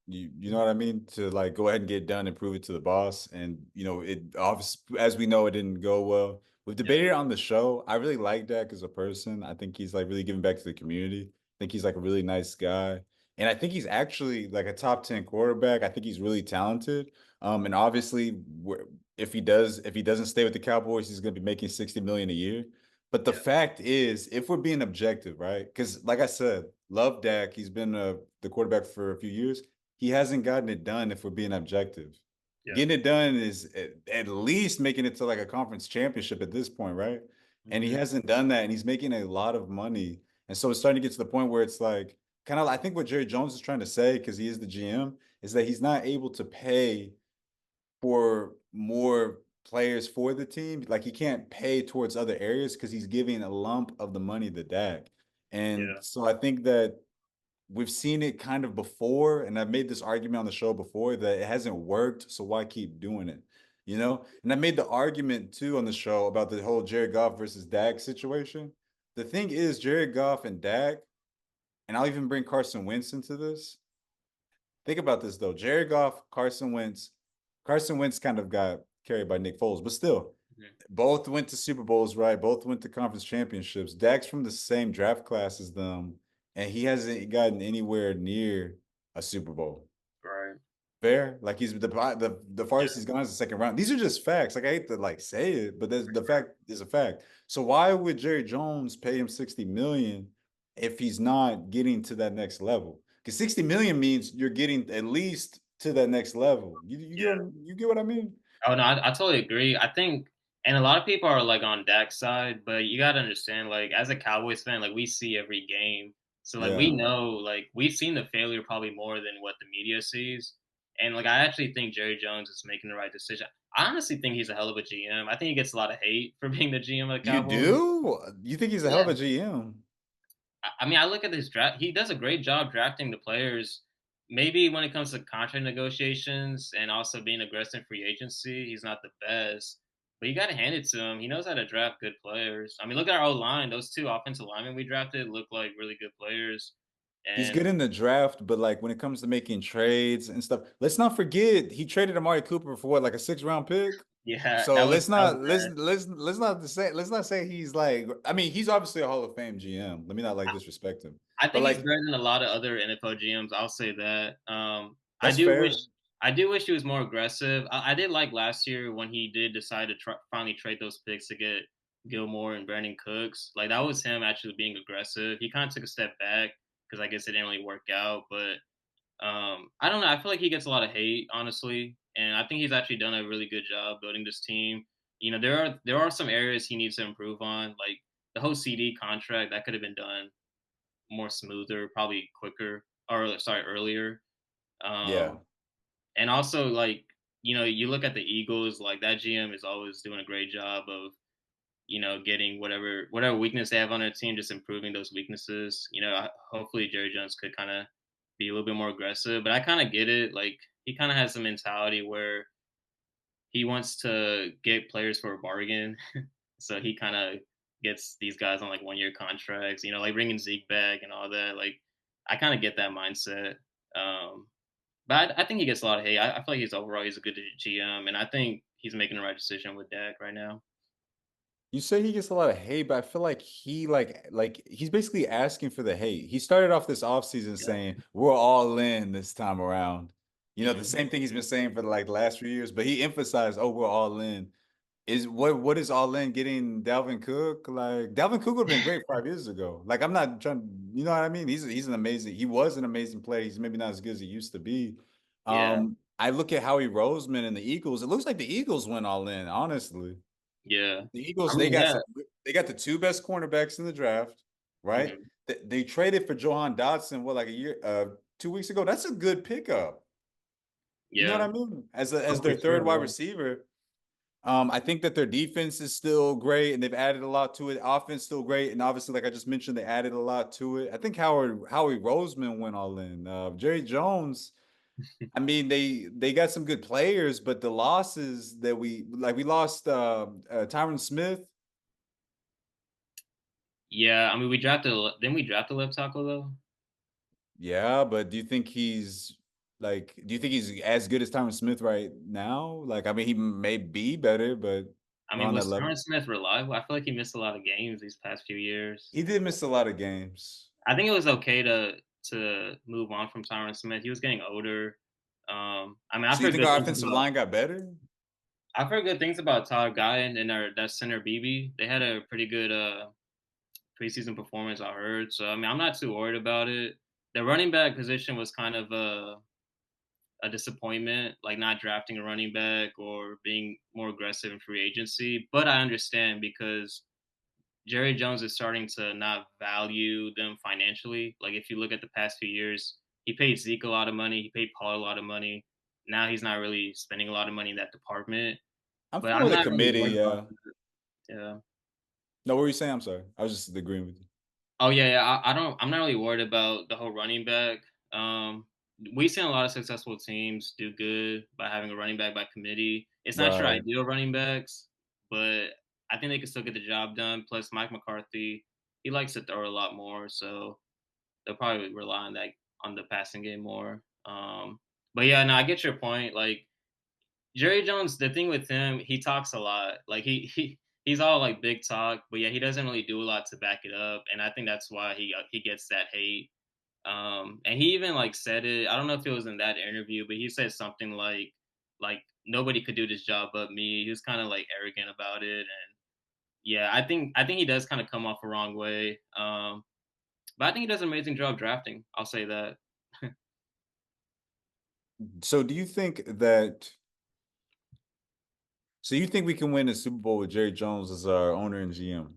[SPEAKER 1] You know what I mean? To like go ahead and get it done and prove it to the boss. And it obviously, as we know, it didn't go well. We've
[SPEAKER 2] Yeah,
[SPEAKER 1] debated it on the show. I really like Dak as a person. I think he's like really giving back to the community. I think he's like a really nice guy. And I think he's actually like a top 10 quarterback. I think he's really talented. And obviously if he doesn't stay with the Cowboys, he's gonna be making 60 million a year. But the
[SPEAKER 2] yeah,
[SPEAKER 1] fact is, if we're being objective, right? Because, like I said, love Dak. He's been the quarterback for a few years. He hasn't gotten it done. If we're being objective,
[SPEAKER 2] yeah.
[SPEAKER 1] getting it done is at least making it to like a conference championship at this point, right? And he
[SPEAKER 2] Mhm.
[SPEAKER 1] hasn't done that, and he's making a lot of money. And so it's starting to get to the point where it's like kind of. I think what Jerry Jones is trying to say, because he is the GM, is that he's not able to pay for more players for the team. Like he can't pay towards other areas because he's giving a lump of the money to Dak. And
[SPEAKER 2] Yeah,
[SPEAKER 1] so I think that we've seen it kind of before, and I've made this argument on the show before that it hasn't worked, so why keep doing it? And I made the argument too on the show about the whole Jared Goff versus Dak situation. The thing is, Jared Goff and Dak, and I'll even bring Carson Wentz into this. Think about this though. Jared Goff, Carson Wentz. Carson Wentz kind of got carried by Nick Foles, but still,
[SPEAKER 2] mhm,
[SPEAKER 1] both went to Super Bowls, right? Both went to conference championships. Dak's from the same draft class as them, and he hasn't gotten anywhere near a Super Bowl.
[SPEAKER 2] right.
[SPEAKER 1] Fair, like he's the
[SPEAKER 2] Yeah,
[SPEAKER 1] farthest he's gone is the second round. These are just facts. Like I hate to like say it, but the fact is a fact. So why would Jerry Jones pay him 60 million if he's not getting to that next level? Because 60 million means you're getting at least to that next level.
[SPEAKER 2] yeah.
[SPEAKER 1] You get what I mean?
[SPEAKER 2] Oh, no, I totally agree. I think and a lot of people are, like, on Dak's side, but you gotta understand, like, as a Cowboys fan, like, we see every game. So, like, we
[SPEAKER 1] Yeah.
[SPEAKER 2] know, like, we've seen the failure probably more than what the media sees. And, like, I actually think Jerry Jones is making the right decision. I honestly think he's a hell of a GM. I think he gets a lot of hate for being the GM of the
[SPEAKER 1] You
[SPEAKER 2] Cowboys.
[SPEAKER 1] do? You think he's a hell of
[SPEAKER 2] Yeah.
[SPEAKER 1] a GM?
[SPEAKER 2] I mean, I look at this draft. He does a great job drafting the players. Maybe when it comes to contract negotiations and also being aggressive in free agency, he's not the best. But you got to hand it to him. He knows how to draft good players. I mean, look at our old line. Those two offensive linemen we drafted look like really good players.
[SPEAKER 1] He's
[SPEAKER 2] And
[SPEAKER 1] good in the draft, but like when it comes to making trades and stuff, let's not forget he traded Amari Cooper for what, like a 6th round pick.
[SPEAKER 2] yeah,
[SPEAKER 1] So
[SPEAKER 2] that was bad.
[SPEAKER 1] let's not say he's like, I mean, he's obviously a Hall of Fame GM. Let me not like disrespect him.
[SPEAKER 2] I
[SPEAKER 1] But
[SPEAKER 2] think he's
[SPEAKER 1] like
[SPEAKER 2] better than a lot of other NFL GMs. I'll say that.
[SPEAKER 1] that's fair.
[SPEAKER 2] I do wish he was more aggressive. I did like last year when he did decide to finally trade those picks to get Gilmore and Brandon Cooks. Like that was him actually being aggressive. He kind of took a step back because I guess it didn't really work out. But I don't know. I feel like he gets a lot of hate, honestly, and I think he's actually done a really good job building this team. There are some areas he needs to improve on, like the whole CD contract that could have been done more smoother, probably quicker, or sorry, earlier.
[SPEAKER 1] Yeah.
[SPEAKER 2] Um, and also like you look at the Eagles, like that GM is always doing a great job of getting whatever weakness they have on their team, just improving those weaknesses. Hopefully Jerry Jones could kind of be a little bit more aggressive, but I kind of get it. Like he kind of has a mentality where he wants to get players for a bargain, so he kind of gets these guys on like 1 year contracts. Like bringing Zeke back and all that. Like I kind of get that mindset. Um, but I think he gets a lot of hate. I feel like he's a good GM, and I think he's making the right decision with Dak right now.
[SPEAKER 1] You say he gets a lot of hate, but I feel like he's basically asking for the hate. He started off this offseason
[SPEAKER 2] Yeah.
[SPEAKER 1] saying, "We're all in this time around." You know, the
[SPEAKER 2] Mhm.
[SPEAKER 1] same thing he's been saying for like the last few years, but he emphasized, "Oh, we're all in." Is what is all in getting Dalvin Cook? Like Dalvin Cook would have been great 5 years ago. Like I'm not trying, you know what I mean? He was an amazing player. He's maybe not as good as he used to be.
[SPEAKER 2] Yeah.
[SPEAKER 1] I look at Howie Roseman and the Eagles. It looks like the Eagles went all in, honestly.
[SPEAKER 2] Yeah.
[SPEAKER 1] The Eagles,
[SPEAKER 2] I mean, yeah.
[SPEAKER 1] they got the two best cornerbacks in the draft, right?
[SPEAKER 2] Mhm.
[SPEAKER 1] They traded for Johan Dotson, what, like 2 weeks ago? That's a good pickup. You know what I
[SPEAKER 2] Yeah.
[SPEAKER 1] mean?
[SPEAKER 2] Oh,
[SPEAKER 1] As
[SPEAKER 2] for
[SPEAKER 1] their third
[SPEAKER 2] sure,
[SPEAKER 1] wide
[SPEAKER 2] yeah.
[SPEAKER 1] receiver. I think that their defense is still great and they've added a lot to it. Offense still great. And obviously, like I just mentioned, they added a lot to it. I think Howie Roseman went all in. Jerry Jones, I mean, they got some good players, but the losses that we lost Tyron Smith.
[SPEAKER 2] Yeah, I mean, we drafted a didn't we draft a left tackle, though?
[SPEAKER 1] Yeah, but do you think he's as good as Tyron Smith right now? Like, I mean, he may be better, but
[SPEAKER 2] I mean,
[SPEAKER 1] around that
[SPEAKER 2] was
[SPEAKER 1] level.
[SPEAKER 2] Tyron Smith reliable? I feel like he missed a lot of games these past few years.
[SPEAKER 1] He did miss a lot of games.
[SPEAKER 2] I think it was okay to move on from Tyron Smith. He was getting older. I mean,
[SPEAKER 1] So you think our offensive line got better?
[SPEAKER 2] I've heard good things about Todd Guy and our that center BB. They had a pretty good preseason performance, I heard. So I mean, I'm not too worried about it. The running back position was kind of a disappointment, like not drafting a running back or being more aggressive in free agency. But I understand because Jerry Jones is starting to not value them financially. Like if you look at the past few years, he paid Zeke a lot of money, he paid Paul a lot of money. Now he's not really spending a lot of money in that department.
[SPEAKER 1] I'm
[SPEAKER 2] But
[SPEAKER 1] fine
[SPEAKER 2] I'm
[SPEAKER 1] with a
[SPEAKER 2] not really
[SPEAKER 1] committee,
[SPEAKER 2] worried about
[SPEAKER 1] yeah.
[SPEAKER 2] that. Yeah.
[SPEAKER 1] No, what were you saying? I'm sorry. I was just agreeing with you.
[SPEAKER 2] Oh yeah, yeah. I don't. I'm not really worried about the whole running back. Um, we've seen a lot of successful teams do good by having a running back by committee. It's not your
[SPEAKER 1] Right.
[SPEAKER 2] ideal running backs, but I think they can still get the job done. Plus, Mike McCarthy, he likes to throw a lot more, so they'll probably rely on that on the passing game more. But yeah, no, I get your point. Like Jerry Jones, the thing with him, he talks a lot. Like he's all like big talk, but yeah, he doesn't really do a lot to back it up, and I think that's why he gets that hate. And he even like said it. I don't know if it was in that interview, but he said something like nobody could do this job but me. He was kind of like arrogant about it, and yeah, I think he does kind of come off the wrong way. But I think he does an amazing job drafting. I'll say that.
[SPEAKER 1] So do you think that so you think we can win a Super Bowl with Jerry Jones as our owner and GM?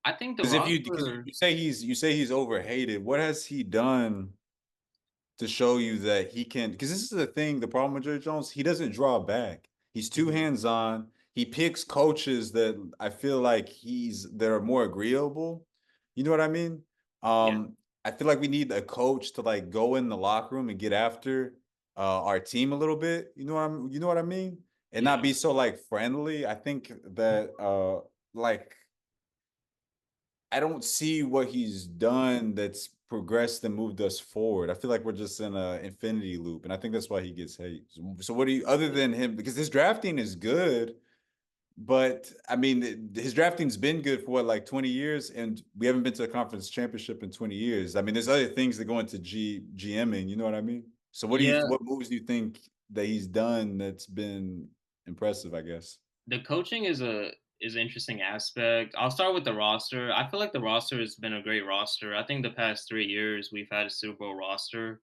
[SPEAKER 2] I think the
[SPEAKER 1] Because
[SPEAKER 2] roster.
[SPEAKER 1] you say he's overhated. What has he done to show you that he can? Because this is the thing, the problem with Jerry Jones, he doesn't draw back. He's too
[SPEAKER 2] Mhm.
[SPEAKER 1] hands-on. He picks coaches that I feel like that are more agreeable. You know what I mean?
[SPEAKER 2] Yeah,
[SPEAKER 1] I feel like we need a coach to like go in the locker room and get after our team a little bit. You know what I mean? And not
[SPEAKER 2] yeah,
[SPEAKER 1] be so like friendly. I think that like I don't see what he's done that's progressed and moved us forward. I feel like we're just in a infinity loop, and I think that's why he gets hate. So what do you, other than him, because his drafting is good, but I mean, his drafting's been good for what, like 20 years, and we haven't been to a conference championship in 20 years. I mean, there's other things that go into GMing, you know what I mean? So
[SPEAKER 2] yeah.
[SPEAKER 1] what moves do you think that he's done that's been impressive, I guess?
[SPEAKER 2] The coaching is an interesting aspect. I'll start with the roster. I feel like the roster has been a great roster. I think the past 3 years we've had a Super Bowl roster,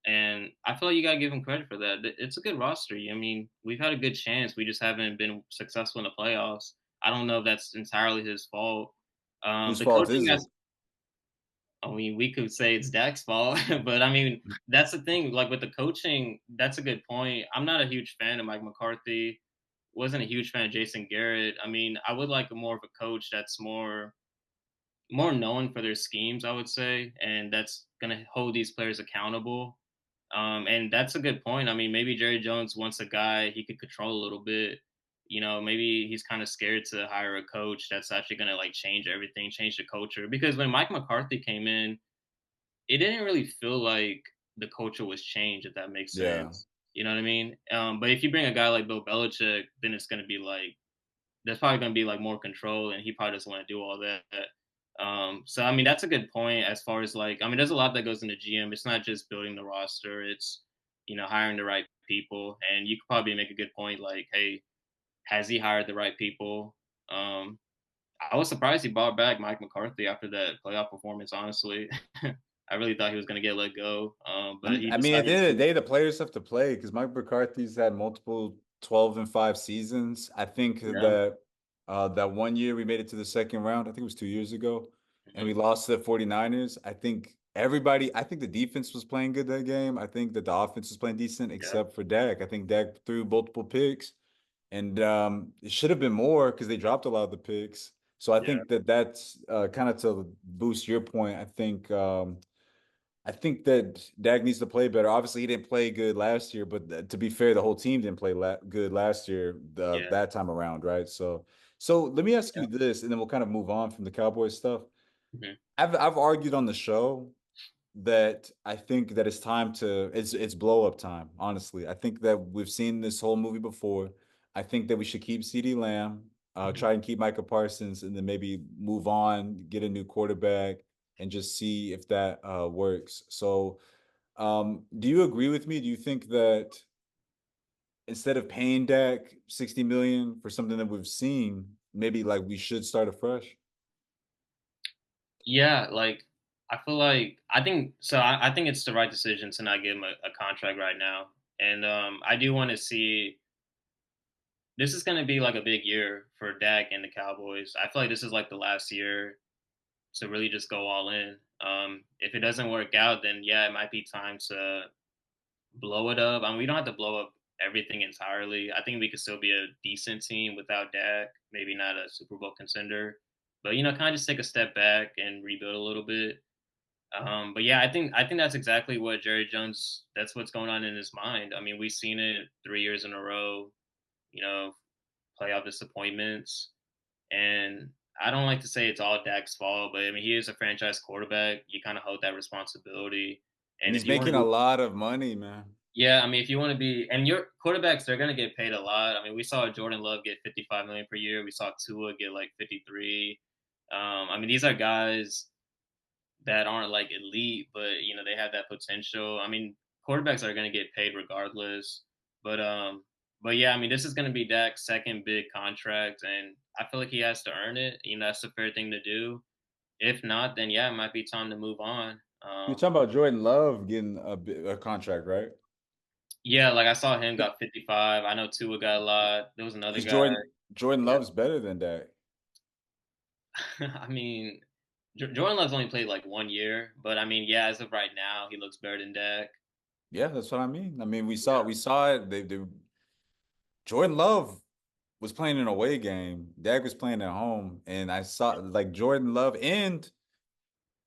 [SPEAKER 2] and I feel like you gotta give him credit for that. It's a good roster. I mean, we've had a good chance. We just haven't been successful in the playoffs. I don't know if that's entirely his fault.
[SPEAKER 1] Whose
[SPEAKER 2] The
[SPEAKER 1] fault
[SPEAKER 2] coaching
[SPEAKER 1] is it?
[SPEAKER 2] has. I mean, we could say it's Dak's fault, but I mean, that's the thing. Like with the coaching, that's a good point. I'm not a huge fan of Mike McCarthy. Wasn't a huge fan of Jason Garrett. I mean, I would like a more of a coach that's more known for their schemes, I would say, and that's gonna hold these players accountable. And that's a good point. I mean, maybe Jerry Jones wants a guy he could control a little bit. You know, maybe he's kind of scared to hire a coach that's actually gonna like change everything, change the culture. Because when Mike McCarthy came in, it didn't really feel like the culture was changed, if that makes
[SPEAKER 1] Yeah.
[SPEAKER 2] sense. You know what I mean? But if you bring a guy like Bill Belichick, then it's gonna be like there's probably gonna be like more control, and he probably doesn't want to do all that. So I mean, that's a good point as far as like, I mean, there's a lot that goes into GM. It's not just building the roster; it's hiring the right people. And you could probably make a good point, like, hey, has he hired the right people? Um, I was surprised he brought back Mike McCarthy after that playoff performance. Honestly, I really thought he was gonna get let go, but he
[SPEAKER 1] I mean, at the
[SPEAKER 2] decided
[SPEAKER 1] end of the
[SPEAKER 2] to.
[SPEAKER 1] day, the players have to play because Mike McCarthy's had multiple 12-5 seasons. I think
[SPEAKER 2] Yeah.
[SPEAKER 1] that that one year we made it to the second round, I think it was 2 years ago, and
[SPEAKER 2] Mhm.
[SPEAKER 1] we lost to the 49ers. I think the defense was playing good that game. I think that the offense was playing decent,
[SPEAKER 2] Yeah.
[SPEAKER 1] except for Dak. I think Dak threw multiple picks, and it should have been more because they dropped a lot of the picks. So I
[SPEAKER 2] Yeah.
[SPEAKER 1] think that that's kind of to boost your point. I think that Dak needs to play better. Obviously, he didn't play good last year, but to be fair, the whole team didn't play good last year,
[SPEAKER 2] Yeah.
[SPEAKER 1] that time around, right? So let me ask
[SPEAKER 2] Yeah.
[SPEAKER 1] you this, and then we'll kind of move on from the Cowboys stuff.
[SPEAKER 2] Mhm.
[SPEAKER 1] I've argued on the show that I think that it's blow up time. Honestly, I think that we've seen this whole movie before. I think that we should keep CeeDee Lamb,
[SPEAKER 2] Mhm.
[SPEAKER 1] try and keep Micah Parsons, and then maybe move on, get a new quarterback, and just see if that works. So, do you agree with me? Do you think that instead of paying Dak 60 million for something that we've seen, maybe like we should start afresh?
[SPEAKER 2] Yeah, like I feel like I think so. I think it's the right decision to not give him a contract right now, and I do want to see. This is going to be like a big year for Dak and the Cowboys. I feel like this is like the last year to really just go all in. If it doesn't work out, then yeah, it might be time to blow it up. I mean, we don't have to blow up everything entirely. I think we could still be a decent team without Dak. Maybe not a Super Bowl contender, but kind of just take a step back and rebuild a little bit. But yeah, I think that's exactly what Jerry Jones. That's what's going on in his mind. I mean, we've seen it 3 years in a row. You know, playoff disappointments, and I don't like to say it's all Dak's fault, but I mean, he is a franchise quarterback. You kind of hold that responsibility,
[SPEAKER 1] And
[SPEAKER 2] and
[SPEAKER 1] he's
[SPEAKER 2] if you want
[SPEAKER 1] making
[SPEAKER 2] to
[SPEAKER 1] a
[SPEAKER 2] be,
[SPEAKER 1] lot of money, man.
[SPEAKER 2] yeah, I mean, if you want to be, and your quarterbacks, they're gonna get paid a lot. I mean, we saw Jordan Love get 55 million per year. We saw Tua get like 53. I mean, these are guys that aren't like elite, but they have that potential. I mean, quarterbacks are going to get paid regardless. But but yeah, I mean, this is going to be Dak's second big contract, and I feel like he has to earn it. That's the fair thing to do. If not, then yeah, it might be time to move on.
[SPEAKER 1] You're talking about Jordan Love getting a contract, right?
[SPEAKER 2] Yeah, like I saw him got 55. I know Tua got a lot. There was another
[SPEAKER 1] Because
[SPEAKER 2] guy.
[SPEAKER 1] Jordan
[SPEAKER 2] Yeah,
[SPEAKER 1] Love's better than Dak.
[SPEAKER 2] I mean, Jordan Love's only played like 1 year, but I mean, yeah, as of right now, he looks better than Dak.
[SPEAKER 1] Yeah, that's what I mean. I mean,
[SPEAKER 2] Yeah.
[SPEAKER 1] we saw it. Jordan Love was playing an away game. Dak was playing at home, and I saw like Jordan Love in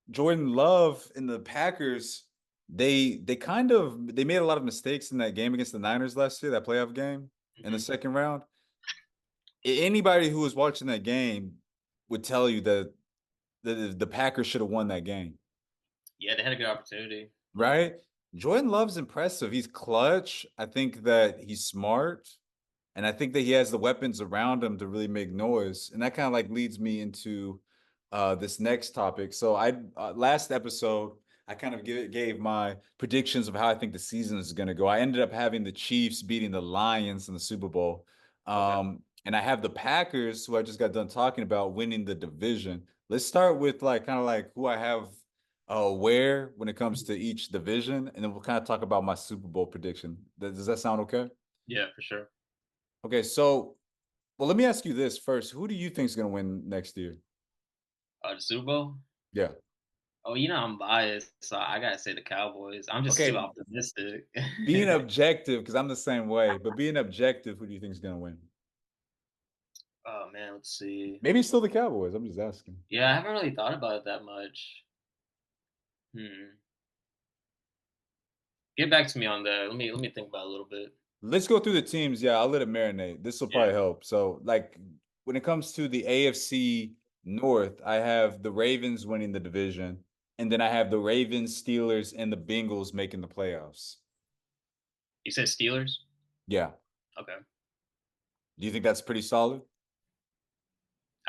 [SPEAKER 1] the Packers. They made a lot of mistakes in that game against the Niners last year, that playoff game in the
[SPEAKER 2] Mhm.
[SPEAKER 1] second round. Anybody who was watching that game would tell you that the Packers should have won that game.
[SPEAKER 2] Yeah, they had a good opportunity.
[SPEAKER 1] Right? Jordan Love's impressive. He's clutch. I think that he's smart. And I think that he has the weapons around him to really make noise. And that kind of like leads me into this next topic. So I last episode I kind of gave my predictions of how I think the season is going to go. I ended up having the Chiefs beating the Lions in the Super Bowl.
[SPEAKER 2] Okay.
[SPEAKER 1] And I have the Packers, who I just got done talking about, winning the division. Let's start with like kind of like who I have where when it comes to each division, and then we'll kind of talk about my Super Bowl prediction. Does that sound okay?
[SPEAKER 2] Yeah, for sure.
[SPEAKER 1] Okay, so well, let me ask you this first. Who do you think is going to win next year?
[SPEAKER 2] The Super Bowl?
[SPEAKER 1] Yeah.
[SPEAKER 2] Oh, I'm biased, so I gotta say the Cowboys. I'm just too
[SPEAKER 1] Okay,
[SPEAKER 2] optimistic.
[SPEAKER 1] being objective, because I'm the same way, but being objective, who do you think is going to win?
[SPEAKER 2] Oh man, let's see.
[SPEAKER 1] Maybe it's still the Cowboys. I'm just asking.
[SPEAKER 2] Yeah, I haven't really thought about it that much. Hmm. Get back to me on that. Let me think about it a little bit.
[SPEAKER 1] Let's go through the teams. Yeah, I'll let it marinate. This will
[SPEAKER 2] Yeah.
[SPEAKER 1] probably help. So, like, when it comes to the AFC North, I have the Ravens winning the division, and then I have the Ravens, Steelers, and the Bengals making the playoffs.
[SPEAKER 2] You said Steelers?
[SPEAKER 1] Yeah.
[SPEAKER 2] Okay.
[SPEAKER 1] Do you think that's pretty solid?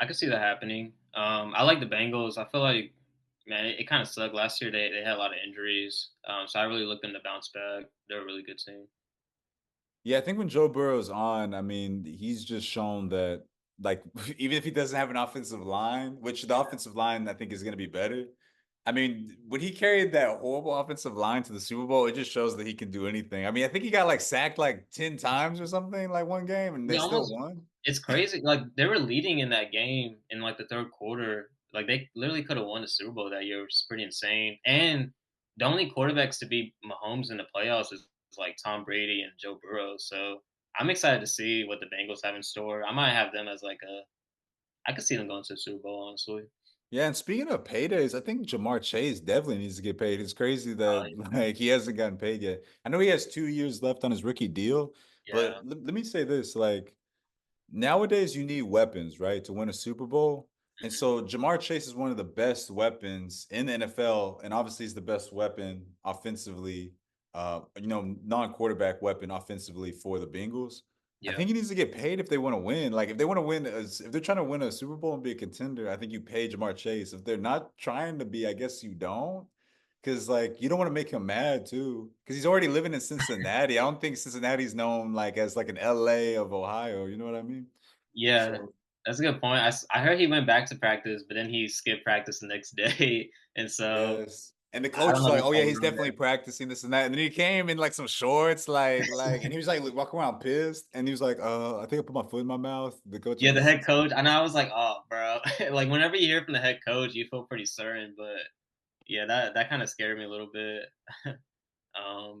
[SPEAKER 2] I could see that happening. I like the Bengals. I feel like, man, it kind of sucked last year. They had a lot of injuries, so I really looked them to bounce back. They're a really good team.
[SPEAKER 1] Yeah, I think when Joe Burrow's on, I mean, he's just shown that, like, even if he doesn't have an offensive line, which the offensive line I think is going to be better. I mean, when he carried that horrible offensive line to the Super Bowl, it just shows that he can do anything. I mean, I think he got like sacked like 10 times or something, like one game, and they
[SPEAKER 2] Yeah,
[SPEAKER 1] still
[SPEAKER 2] almost.
[SPEAKER 1] won.
[SPEAKER 2] It's crazy. Like they were leading in that game in like the third quarter. Like they literally could have won the Super Bowl that year, which is pretty insane. And the only quarterbacks to beat Mahomes in the playoffs is like Tom Brady and Joe Burrow. So I'm excited to see what the Bengals have in store. I might have them as like a. I could see them going to the Super Bowl, honestly.
[SPEAKER 1] Yeah, and speaking of paydays, I think Jamar Chase definitely needs to get paid. It's crazy that like he hasn't gotten paid yet. I know he has 2 years left on his rookie deal, but
[SPEAKER 2] Yeah,
[SPEAKER 1] let me say this: like nowadays, you need weapons, right, to win a Super Bowl. And
[SPEAKER 2] mhm,
[SPEAKER 1] so Jamar Chase is one of the best weapons in the NFL, and obviously he's the best weapon offensively, non-quarterback weapon offensively for the Bengals. I
[SPEAKER 2] yeah.
[SPEAKER 1] think he needs to get paid if they want to win. Like if they want to win, if they're trying to win a Super Bowl and be a contender, I think you pay Jamar Chase. If they're not trying to be, I guess you don't. Cause like you don't want to make him mad too. Cause he's already living in Cincinnati. I don't think Cincinnati's known like as like an LA of Ohio. You know what I mean?
[SPEAKER 2] Yeah,
[SPEAKER 1] So
[SPEAKER 2] that's a good point. I heard he went back to practice, but then he skipped practice the next day, and so
[SPEAKER 1] yes. And the
[SPEAKER 2] I
[SPEAKER 1] coach
[SPEAKER 2] don't
[SPEAKER 1] was
[SPEAKER 2] know
[SPEAKER 1] like,
[SPEAKER 2] if
[SPEAKER 1] "Oh
[SPEAKER 2] I
[SPEAKER 1] yeah, he's
[SPEAKER 2] ruined
[SPEAKER 1] definitely practicing this and that." And then he came in like some shorts, and he was like walking around pissed. And he was like, I think I put my foot in my mouth." The coach
[SPEAKER 2] Yeah, the
[SPEAKER 1] was,
[SPEAKER 2] head coach. I know. I was like, "Oh, bro." Like whenever you hear from the head coach, you feel pretty certain, but yeah, that kind of scared me a little bit.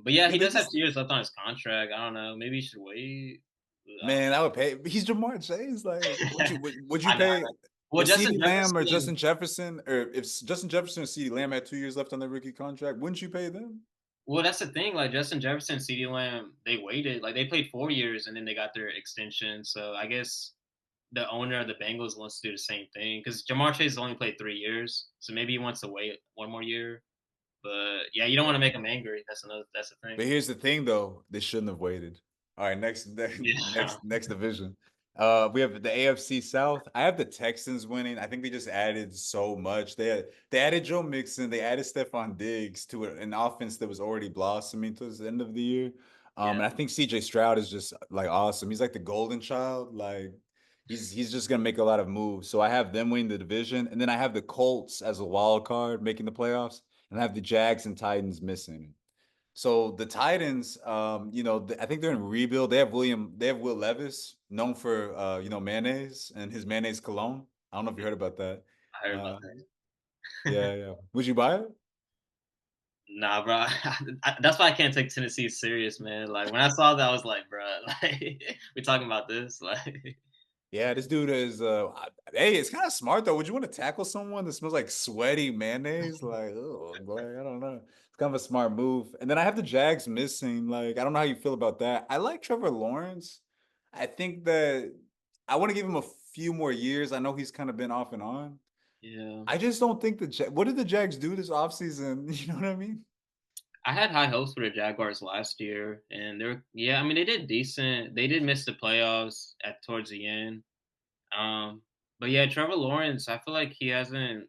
[SPEAKER 2] But yeah,
[SPEAKER 1] I
[SPEAKER 2] he
[SPEAKER 1] mean, they
[SPEAKER 2] does have
[SPEAKER 1] just
[SPEAKER 2] 2 years left on his contract. I don't know. Maybe he should wait. I don't
[SPEAKER 1] man, I would pay. He's Jamar Chase. Like,
[SPEAKER 2] know.
[SPEAKER 1] would you
[SPEAKER 2] I know. I
[SPEAKER 1] pay
[SPEAKER 2] know. Well,
[SPEAKER 1] if
[SPEAKER 2] Justin
[SPEAKER 1] CeeDee Lamb or
[SPEAKER 2] Jefferson.
[SPEAKER 1] Justin Jefferson, or if Justin Jefferson or CeeDee Lamb had 2 years left on their rookie contract? Wouldn't you pay them?
[SPEAKER 2] Well, that's the thing. Like Justin Jefferson, CeeDee Lamb, they waited. Like they played 4 years and then they got their extension. So I guess the owner of the Bengals wants to do the same thing because Jamar Chase has only played 3 years, so maybe he wants to wait one more year. But yeah, you don't want to make him angry. That's another. That's the thing.
[SPEAKER 1] But here's the thing, though, they shouldn't have waited. All right,
[SPEAKER 2] Yeah,
[SPEAKER 1] next division. We have the AFC South. I have the Texans winning. I think they just added so much. They added Joe Mixon. They added Stephon Diggs to an offense that was already blossoming towards the end of the year.
[SPEAKER 2] yeah,
[SPEAKER 1] And I think CJ Stroud is just like awesome. He's like the golden child. Like he's just gonna make a lot of moves. So I have them winning the division, and then I have the Colts as a wild card making the playoffs, and I have the Jags and Titans missing. So the Titans, I think they're in rebuild. They have Will Levis, known for mayonnaise and his mayonnaise cologne. I don't know if you heard about that.
[SPEAKER 2] I heard about
[SPEAKER 1] Uh,
[SPEAKER 2] that.
[SPEAKER 1] yeah, yeah. Would you buy it?
[SPEAKER 2] Nah, bro. That's why I can't take Tennessee serious, man. Like when I saw that, I was like, bro, like we talking about this, like.
[SPEAKER 1] Yeah, this dude is. Hey, it's kind of smart though. Would you want to tackle someone that smells like sweaty mayonnaise? Like, oh boy, I don't know. It's kind of a smart move. And then I have the Jags missing. Like, I don't know how you feel about that. I like Trevor Lawrence. I think that I want to give him a few more years. I know he's kind of been off and on.
[SPEAKER 2] Yeah.
[SPEAKER 1] I just don't think what did the Jags do this offseason? You know what I mean?
[SPEAKER 2] I had high hopes for the Jaguars last year, and they're yeah. I mean, they did decent. They did miss the playoffs at towards the end. Um, but yeah, Trevor Lawrence, I feel like he hasn't.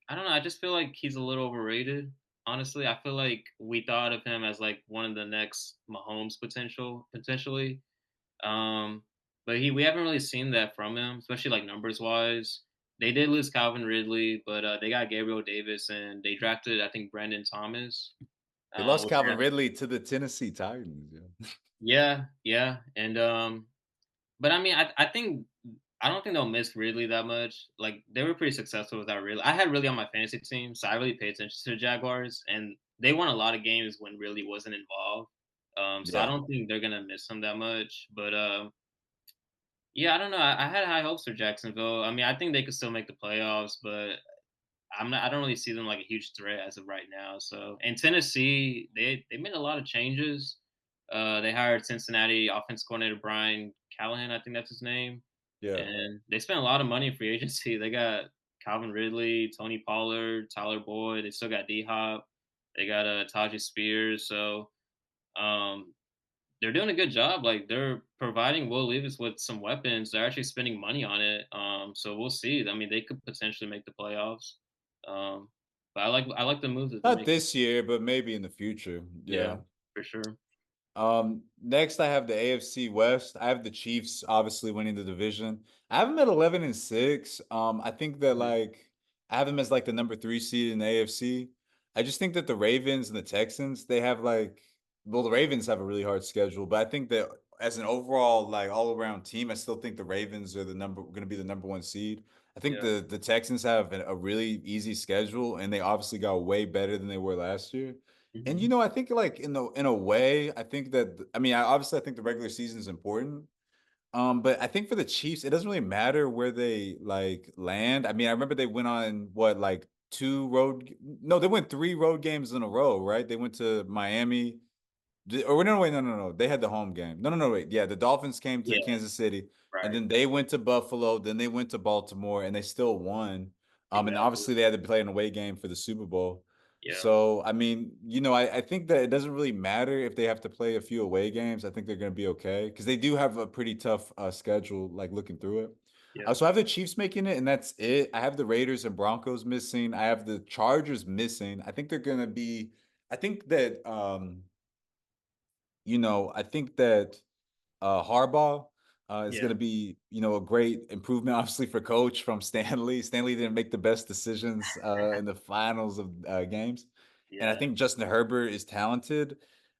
[SPEAKER 2] I don't know. I just feel like he's a little overrated. Honestly, I feel like we thought of him as like one of the next Mahomes potentially. Um, but we haven't really seen that from him, especially like numbers wise. They did lose Calvin Ridley, but they got Gabriel Davis and they drafted I think Brandon Thomas.
[SPEAKER 1] They lost
[SPEAKER 2] Which
[SPEAKER 1] Calvin Ridley to the Tennessee Titans. Yeah.
[SPEAKER 2] yeah, yeah, and but I mean, I don't think they'll miss Ridley that much. Like they were pretty successful without Ridley. I had Ridley on my fantasy team, so I really paid attention to the Jaguars, and they won a lot of games when Ridley wasn't involved. So I
[SPEAKER 1] Yeah.
[SPEAKER 2] don't think they're gonna miss him that much. But yeah, I don't know. I had high hopes for Jacksonville. I mean, I think they could still make the playoffs, but I'm not. I don't really see them like a huge threat as of right now. So, and Tennessee, they made a lot of changes. They hired Cincinnati offense coordinator Brian Callahan, I think that's his name,
[SPEAKER 1] Yeah.
[SPEAKER 2] and they spent a lot of money in free agency. They got Calvin Ridley, Tony Pollard, Tyler Boyd. They still got D Hop. They got Tajay Spears. So um, they're doing a good job. Like they're providing Will Levis with some weapons, they're actually spending money on it. So we'll see. I mean, they could potentially make the playoffs. Um, but I like the moves that they're
[SPEAKER 1] Not
[SPEAKER 2] making.
[SPEAKER 1] this year, but maybe in the future.
[SPEAKER 2] Yeah,
[SPEAKER 1] Yeah.
[SPEAKER 2] for sure.
[SPEAKER 1] Next I have the AFC West. I have the Chiefs obviously winning the division. I have them at 11-6. I think that
[SPEAKER 2] Mhm.
[SPEAKER 1] I have them as like the number 3 seed in the AFC. I just think that the Ravens and the Texans, they have the Ravens have a really hard schedule, but I think that as an overall like all around team, I still think the Ravens are the number going to be the number 1 seed. I think
[SPEAKER 2] Yeah.
[SPEAKER 1] the Texans have a really easy schedule and they obviously got way better than they were last year. And
[SPEAKER 2] Hmm.
[SPEAKER 1] I think like in a way, I think that I mean, I think the regular season is important. But I think for the Chiefs, it doesn't really matter where they like land. I mean, I remember they went on what like no, they went 3 road games in a row, right? They went to Miami, or no, wait, no. They had the home game. No, wait. Yeah, the Dolphins came to
[SPEAKER 2] Yeah.
[SPEAKER 1] Kansas City, and
[SPEAKER 2] Right.
[SPEAKER 1] then they went to Buffalo, then they went to Baltimore, and they still won. And
[SPEAKER 2] Exactly.
[SPEAKER 1] obviously they had to play an away game for the Super Bowl.
[SPEAKER 2] Yeah.
[SPEAKER 1] So, I mean, I think that it doesn't really matter if they have to play a few away games. I think they're going to be okay because they do have a pretty tough schedule, like looking through it.
[SPEAKER 2] Yeah.
[SPEAKER 1] So I have the Chiefs making it, and that's it. I have the Raiders and Broncos missing. I have the Chargers missing. I think they're going to be. I think that I think that Harbaugh is going
[SPEAKER 2] Yeah.
[SPEAKER 1] to be, a great improvement, obviously, for coach from Stanley. Stanley didn't make the best decisions in the finals of games. And I
[SPEAKER 2] Yeah.
[SPEAKER 1] think Justin Herbert is talented.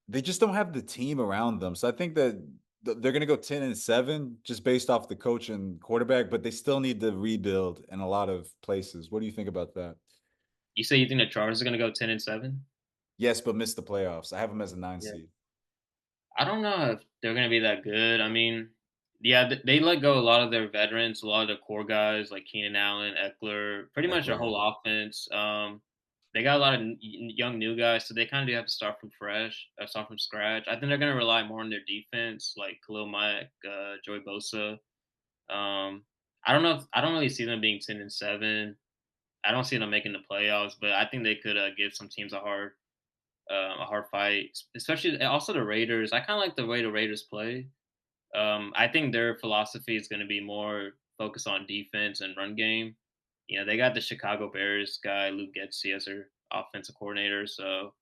[SPEAKER 1] They just don't have the team around them. So I think that they're going to go 10-7 just based off the coach and quarterback, but they still need to rebuild in a lot of places. What do you think about that?
[SPEAKER 2] You say you think the Chargers are gonna go 10-7?
[SPEAKER 1] Yes, but miss the playoffs. I have them as a 9
[SPEAKER 2] Yeah.
[SPEAKER 1] seed.
[SPEAKER 2] I don't know if they're gonna be that good. I mean, yeah, they let go a lot of their veterans, a lot of the core guys like Keenan Allen, Eckler, pretty much their
[SPEAKER 1] Eckler,
[SPEAKER 2] whole
[SPEAKER 1] yeah.
[SPEAKER 2] offense. They got a lot of young new guys, so they kind of do have to start from scratch. I think they're gonna rely more on their defense, like Khalil Mack, Joey Bosa. I don't know. I don't really see them being 10-7. I don't see them making the playoffs, but I think they could give some teams a hard fight, especially also the Raiders. I kind of like the way the Raiders play. I think their philosophy is going to be more focused on defense and run game. You know, they got the Chicago Bears guy Luke Getsy as their offensive coordinator, so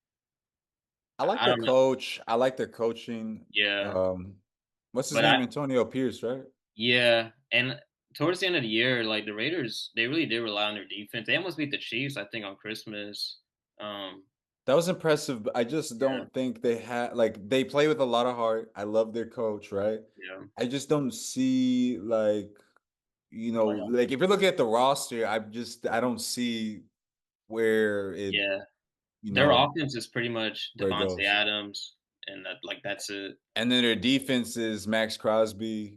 [SPEAKER 1] I like
[SPEAKER 2] I
[SPEAKER 1] their
[SPEAKER 2] don't know.
[SPEAKER 1] coach. I like their coaching.
[SPEAKER 2] Yeah,
[SPEAKER 1] What's his
[SPEAKER 2] but
[SPEAKER 1] name? Antonio Pierce, right?
[SPEAKER 2] yeah, and towards the end of the year, like the Raiders, they really did rely on their defense. They almost beat the Chiefs, I think, on Christmas. Um,
[SPEAKER 1] That was impressive, but I just
[SPEAKER 2] yeah,
[SPEAKER 1] don't think they had they play with a lot of heart. I love their coach, right?
[SPEAKER 2] yeah,
[SPEAKER 1] I just don't see
[SPEAKER 2] playoff.
[SPEAKER 1] like if you're looking at the roster, I don't see where
[SPEAKER 2] Yeah,
[SPEAKER 1] you
[SPEAKER 2] their
[SPEAKER 1] know,
[SPEAKER 2] offense is pretty much
[SPEAKER 1] where it
[SPEAKER 2] Devontae
[SPEAKER 1] goes.
[SPEAKER 2] Adams, and that's it.
[SPEAKER 1] And then their defense is Max Crosby,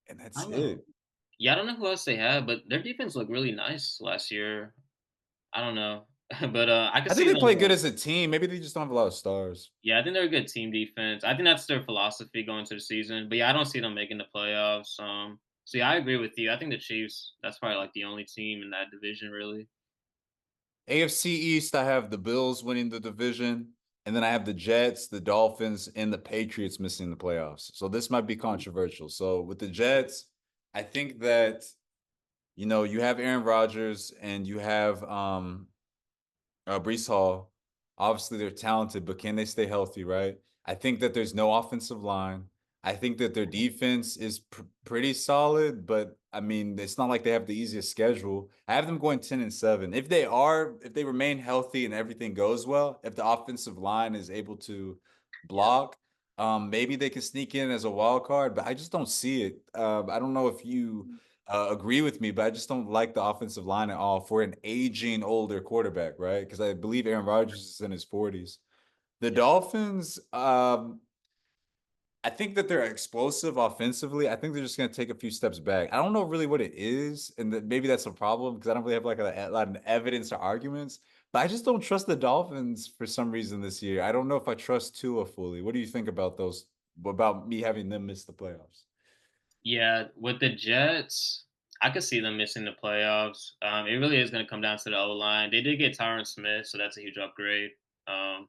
[SPEAKER 1] and
[SPEAKER 2] I
[SPEAKER 1] that's
[SPEAKER 2] don't know.
[SPEAKER 1] it.
[SPEAKER 2] Yeah, I don't know who else they have, but their defense looked really nice last year. I don't know, but I could
[SPEAKER 1] I think
[SPEAKER 2] see
[SPEAKER 1] they
[SPEAKER 2] them.
[SPEAKER 1] play good as a team. Maybe they just don't have a lot of stars.
[SPEAKER 2] Yeah, I think they're a good team defense. I think that's their philosophy going to the season. But yeah, I don't see them making the playoffs. So yeah, I agree with you. I think the Chiefs. That's probably like the only team in that division, really.
[SPEAKER 1] AFC East, I have the Bills winning the division, and then I have the Jets, the Dolphins, and the Patriots missing the playoffs. So this might be controversial. So with the Jets, I think that you have Aaron Rodgers and you have Brees Hall. Obviously, they're talented, but can they stay healthy, right? I think that there's no offensive line. I think that their defense is pretty solid, but I mean, it's not like they have the easiest schedule. I have them going 10-7. If they remain healthy and everything goes well, if the offensive line is able to
[SPEAKER 2] Yeah.
[SPEAKER 1] block, maybe they can sneak in as a wild card, but I just don't see it. I don't know if you agree with me, but I just don't like the offensive line at all for an aging older quarterback, right? Because I believe Aaron Rodgers is in his 40s. The
[SPEAKER 2] Yeah.
[SPEAKER 1] Dolphins, I think that they're explosive offensively. I think they're just going to take a few steps back. I don't know really what it is, and maybe that's a problem because I don't really have like a lot of evidence or arguments. But I just don't trust the Dolphins for some reason this year. I don't know if I trust Tua fully. What do you think about those? About me having them miss the playoffs?
[SPEAKER 2] Yeah, with the Jets, I could see them missing the playoffs. It really is going to come down to the O line. They did get Tyron Smith, so that's a huge upgrade. Um,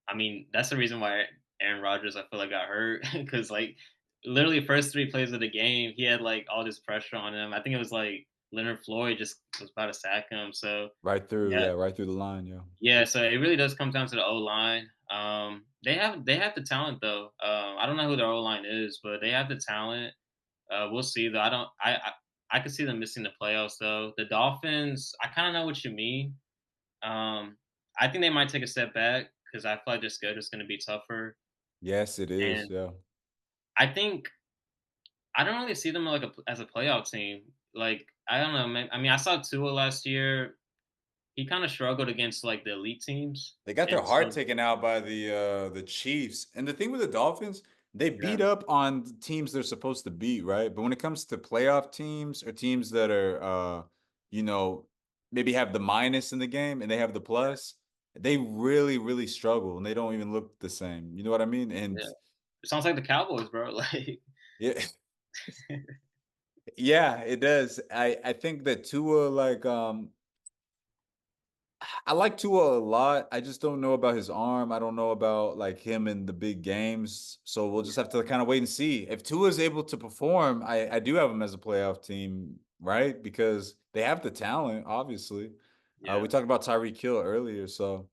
[SPEAKER 2] I mean, that's the reason why Aaron Rodgers, I feel like, got hurt because like literally first 3 plays of the game, he had, like, all this pressure on him. I think it was, like, Leonard Floyd just was about to sack him, so,
[SPEAKER 1] Right through,
[SPEAKER 2] yeah.
[SPEAKER 1] yeah, right through the line, yeah.
[SPEAKER 2] Yeah, so it really does come down to the O-line. They have the talent, though. I don't know who their O-line is, but they have the talent. We'll see, though. I don't I could see them missing the playoffs, though. The Dolphins, I kinda know what you mean. Um, I think they might take a step back because I feel like their schedule's gonna be tougher,
[SPEAKER 1] Yes, it is,
[SPEAKER 2] and
[SPEAKER 1] yeah.
[SPEAKER 2] I think I don't really see them like as a playoff team. Like, I don't know, man. I mean, I saw Tua last year. He kinda struggled against, like, the elite teams,
[SPEAKER 1] They got their
[SPEAKER 2] and
[SPEAKER 1] heart
[SPEAKER 2] so
[SPEAKER 1] taken out by the Chiefs. And the thing with the Dolphins, they
[SPEAKER 2] yeah,
[SPEAKER 1] beat up on the teams they're supposed to beat, right? But when it comes to playoff teams or teams that are you know, maybe have the minus in the game and they have the
[SPEAKER 2] yeah,
[SPEAKER 1] plus, they really, really struggle and they don't even look the same. You know what I mean? And
[SPEAKER 2] yeah. It sounds like the Cowboys, bro, like
[SPEAKER 1] yeah, yeah, it does. I think that Tua I like Tua a lot. I just don't know about his arm. I don't know about like him in the big games. So we'll just have to kind of wait and see. If Tua is able to perform, I do have him as a playoff team, right? Because they have the talent, obviously. We
[SPEAKER 2] yeah,
[SPEAKER 1] talked about Tyreek Hill earlier. So,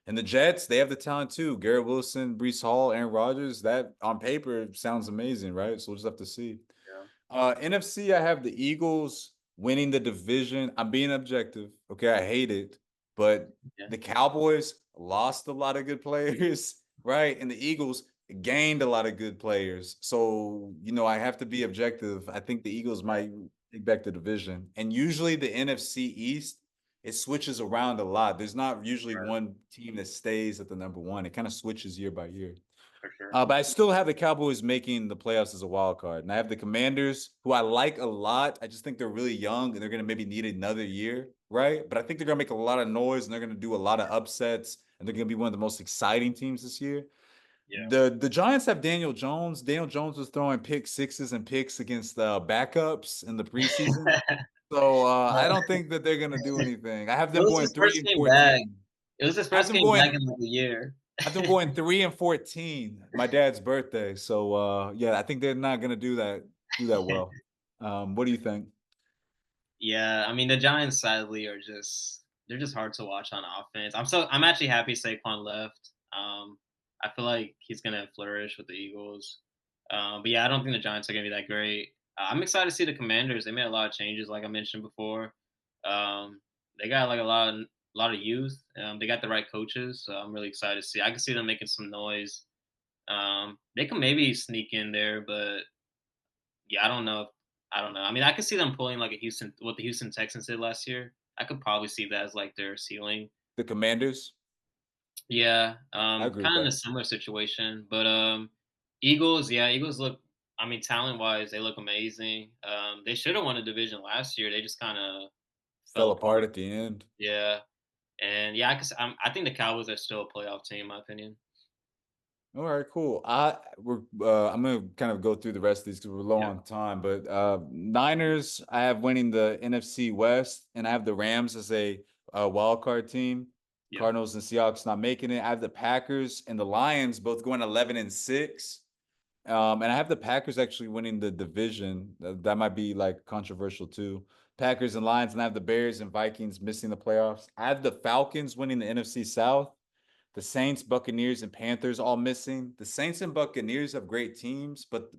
[SPEAKER 1] and the Jets, they have the talent too. Garrett Wilson, Brees Hall, Aaron Rodgers. That on paper sounds amazing, right? So we'll just have to see.
[SPEAKER 2] yeah,
[SPEAKER 1] NFC, I have the Eagles winning the division. I'm being objective. Okay, I hate it, but
[SPEAKER 2] yeah,
[SPEAKER 1] the Cowboys lost a lot of good players, right? And the Eagles gained a lot of good players. So, I have to be objective. I think the Eagles might take back the division. And usually the NFC East, it switches around a lot. There's not usually
[SPEAKER 2] right,
[SPEAKER 1] one team that stays at the number one. It kind of switches year by year.
[SPEAKER 2] for sure.
[SPEAKER 1] But I still have the Cowboys making the playoffs as a wild card. And I have the Commanders, who I like a lot. I just think they're really young and they're going to maybe need another year, right? But I think they're going to make a lot of noise and they're going to do a lot of upsets and they're going to be one of the most exciting teams this year.
[SPEAKER 2] Yeah.
[SPEAKER 1] The Giants have Daniel Jones. Daniel Jones was throwing pick sixes and picks against backups in the preseason. So I
[SPEAKER 2] Well,
[SPEAKER 1] don't think that they're going to do anything. I have
[SPEAKER 2] it
[SPEAKER 1] them
[SPEAKER 2] was
[SPEAKER 1] going
[SPEAKER 2] his
[SPEAKER 1] 3
[SPEAKER 2] first
[SPEAKER 1] and
[SPEAKER 2] game back.
[SPEAKER 1] 14.
[SPEAKER 2] It was his
[SPEAKER 1] I have
[SPEAKER 2] first
[SPEAKER 1] them
[SPEAKER 2] game back
[SPEAKER 1] going
[SPEAKER 2] in, like, a year.
[SPEAKER 1] I have them going 3 and 14, my dad's birthday. So yeah, I think they're not gonna do that well. What do you think?
[SPEAKER 2] Yeah, I mean, the Giants sadly are they're just hard to watch on offense. I'm actually happy Saquon left. I feel like he's gonna flourish with the Eagles. But yeah, I don't think the Giants are gonna be that great. I'm excited to see the Commanders. They made a lot of changes, like I mentioned before. Um, they got like a lot of youth. They got the right coaches, so I'm really excited to see. I can see them making some noise. They can maybe sneak in there, but yeah, I don't know. I mean, I could see them pulling like a Houston what the Houston Texans did last year. I could probably see that as like their ceiling.
[SPEAKER 1] The Commanders?
[SPEAKER 2] Yeah,
[SPEAKER 1] I agree with
[SPEAKER 2] kind of in a
[SPEAKER 1] that.
[SPEAKER 2] similar situation. But Eagles, yeah, Eagles look. I mean, talent wise, they look amazing. They should have won a division last year. They just kind of fell
[SPEAKER 1] Fell apart
[SPEAKER 2] apart.
[SPEAKER 1] at the end.
[SPEAKER 2] Yeah, and yeah, I think the Cowboys are still a playoff team, in my opinion.
[SPEAKER 1] All right, cool. I'm gonna kind of go through the rest of these because we're low
[SPEAKER 2] Yeah,
[SPEAKER 1] on time. But Niners, I have winning the NFC West, and I have the Rams as a wild card team.
[SPEAKER 2] yeah,
[SPEAKER 1] Cardinals and Seahawks not making it. I have the Packers and the Lions both going 11 and 6. And I have the Packers actually winning the division. That might be like controversial too. Packers and Lions, and I have the Bears and Vikings missing the playoffs. I have the Falcons winning the NFC South. The Saints, Buccaneers, and Panthers all missing. The Saints and Buccaneers have great teams, but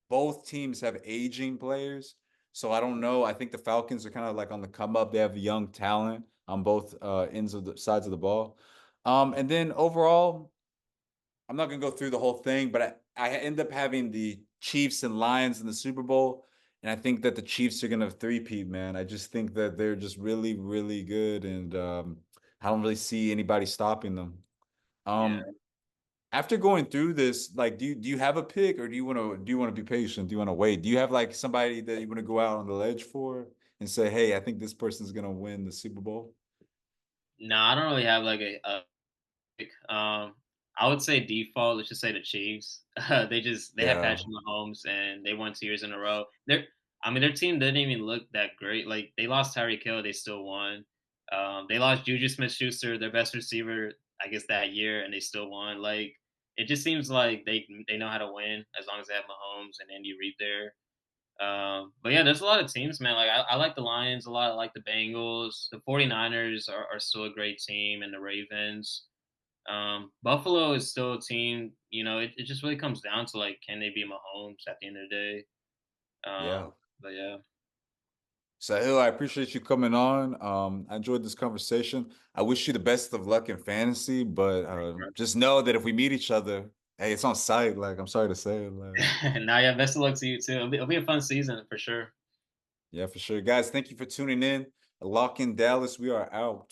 [SPEAKER 1] both teams have aging players. So I don't know. I think the Falcons are kind of like on the come up. They have young talent on both ends of the sides of the ball. And then overall, I'm not gonna go through the whole thing, but I end up having the Chiefs and Lions in the Super Bowl, and I think that the Chiefs are gonna three-peat, man. I just think that they're just really, really good, and I don't really see anybody stopping them.
[SPEAKER 2] yeah.
[SPEAKER 1] Um, After going through this, like, do you have a pick, or do you want to be patient? Do you want to wait? Do you have like somebody that you want to go out on the ledge for and say, hey, I think this person's gonna win the Super Bowl?
[SPEAKER 2] No, I don't really have like a I would say default. Let's just say the Chiefs. They have
[SPEAKER 1] Yeah,
[SPEAKER 2] Patrick Mahomes, and they won 2 years in a row. I mean, their team didn't even look that great. Like they lost Tyreek Hill, they still won. They lost Juju Smith-Schuster, their best receiver, I guess that year, and they still won. Like it just seems like they know how to win as long as they have Mahomes and Andy Reid there. But yeah, there's a lot of teams, man. Like I like the Lions a lot. I like the Bengals. The 49ers are still a great team, and the Ravens. Buffalo is still a team. It just really comes down to like, can they be Mahomes at the end of the day?
[SPEAKER 1] Yeah.
[SPEAKER 2] But yeah,
[SPEAKER 1] Sahil, I appreciate you coming on. I enjoyed this conversation. I wish you the best of luck in fantasy, but just know that if we meet each other, hey, it's on site. Like, I'm sorry to say it. Like,
[SPEAKER 2] now yeah, best of luck to you too. It'll be a fun season for sure.
[SPEAKER 1] yeah, for sure. Guys, thank you for tuning in. Lock in Dallas. We are out.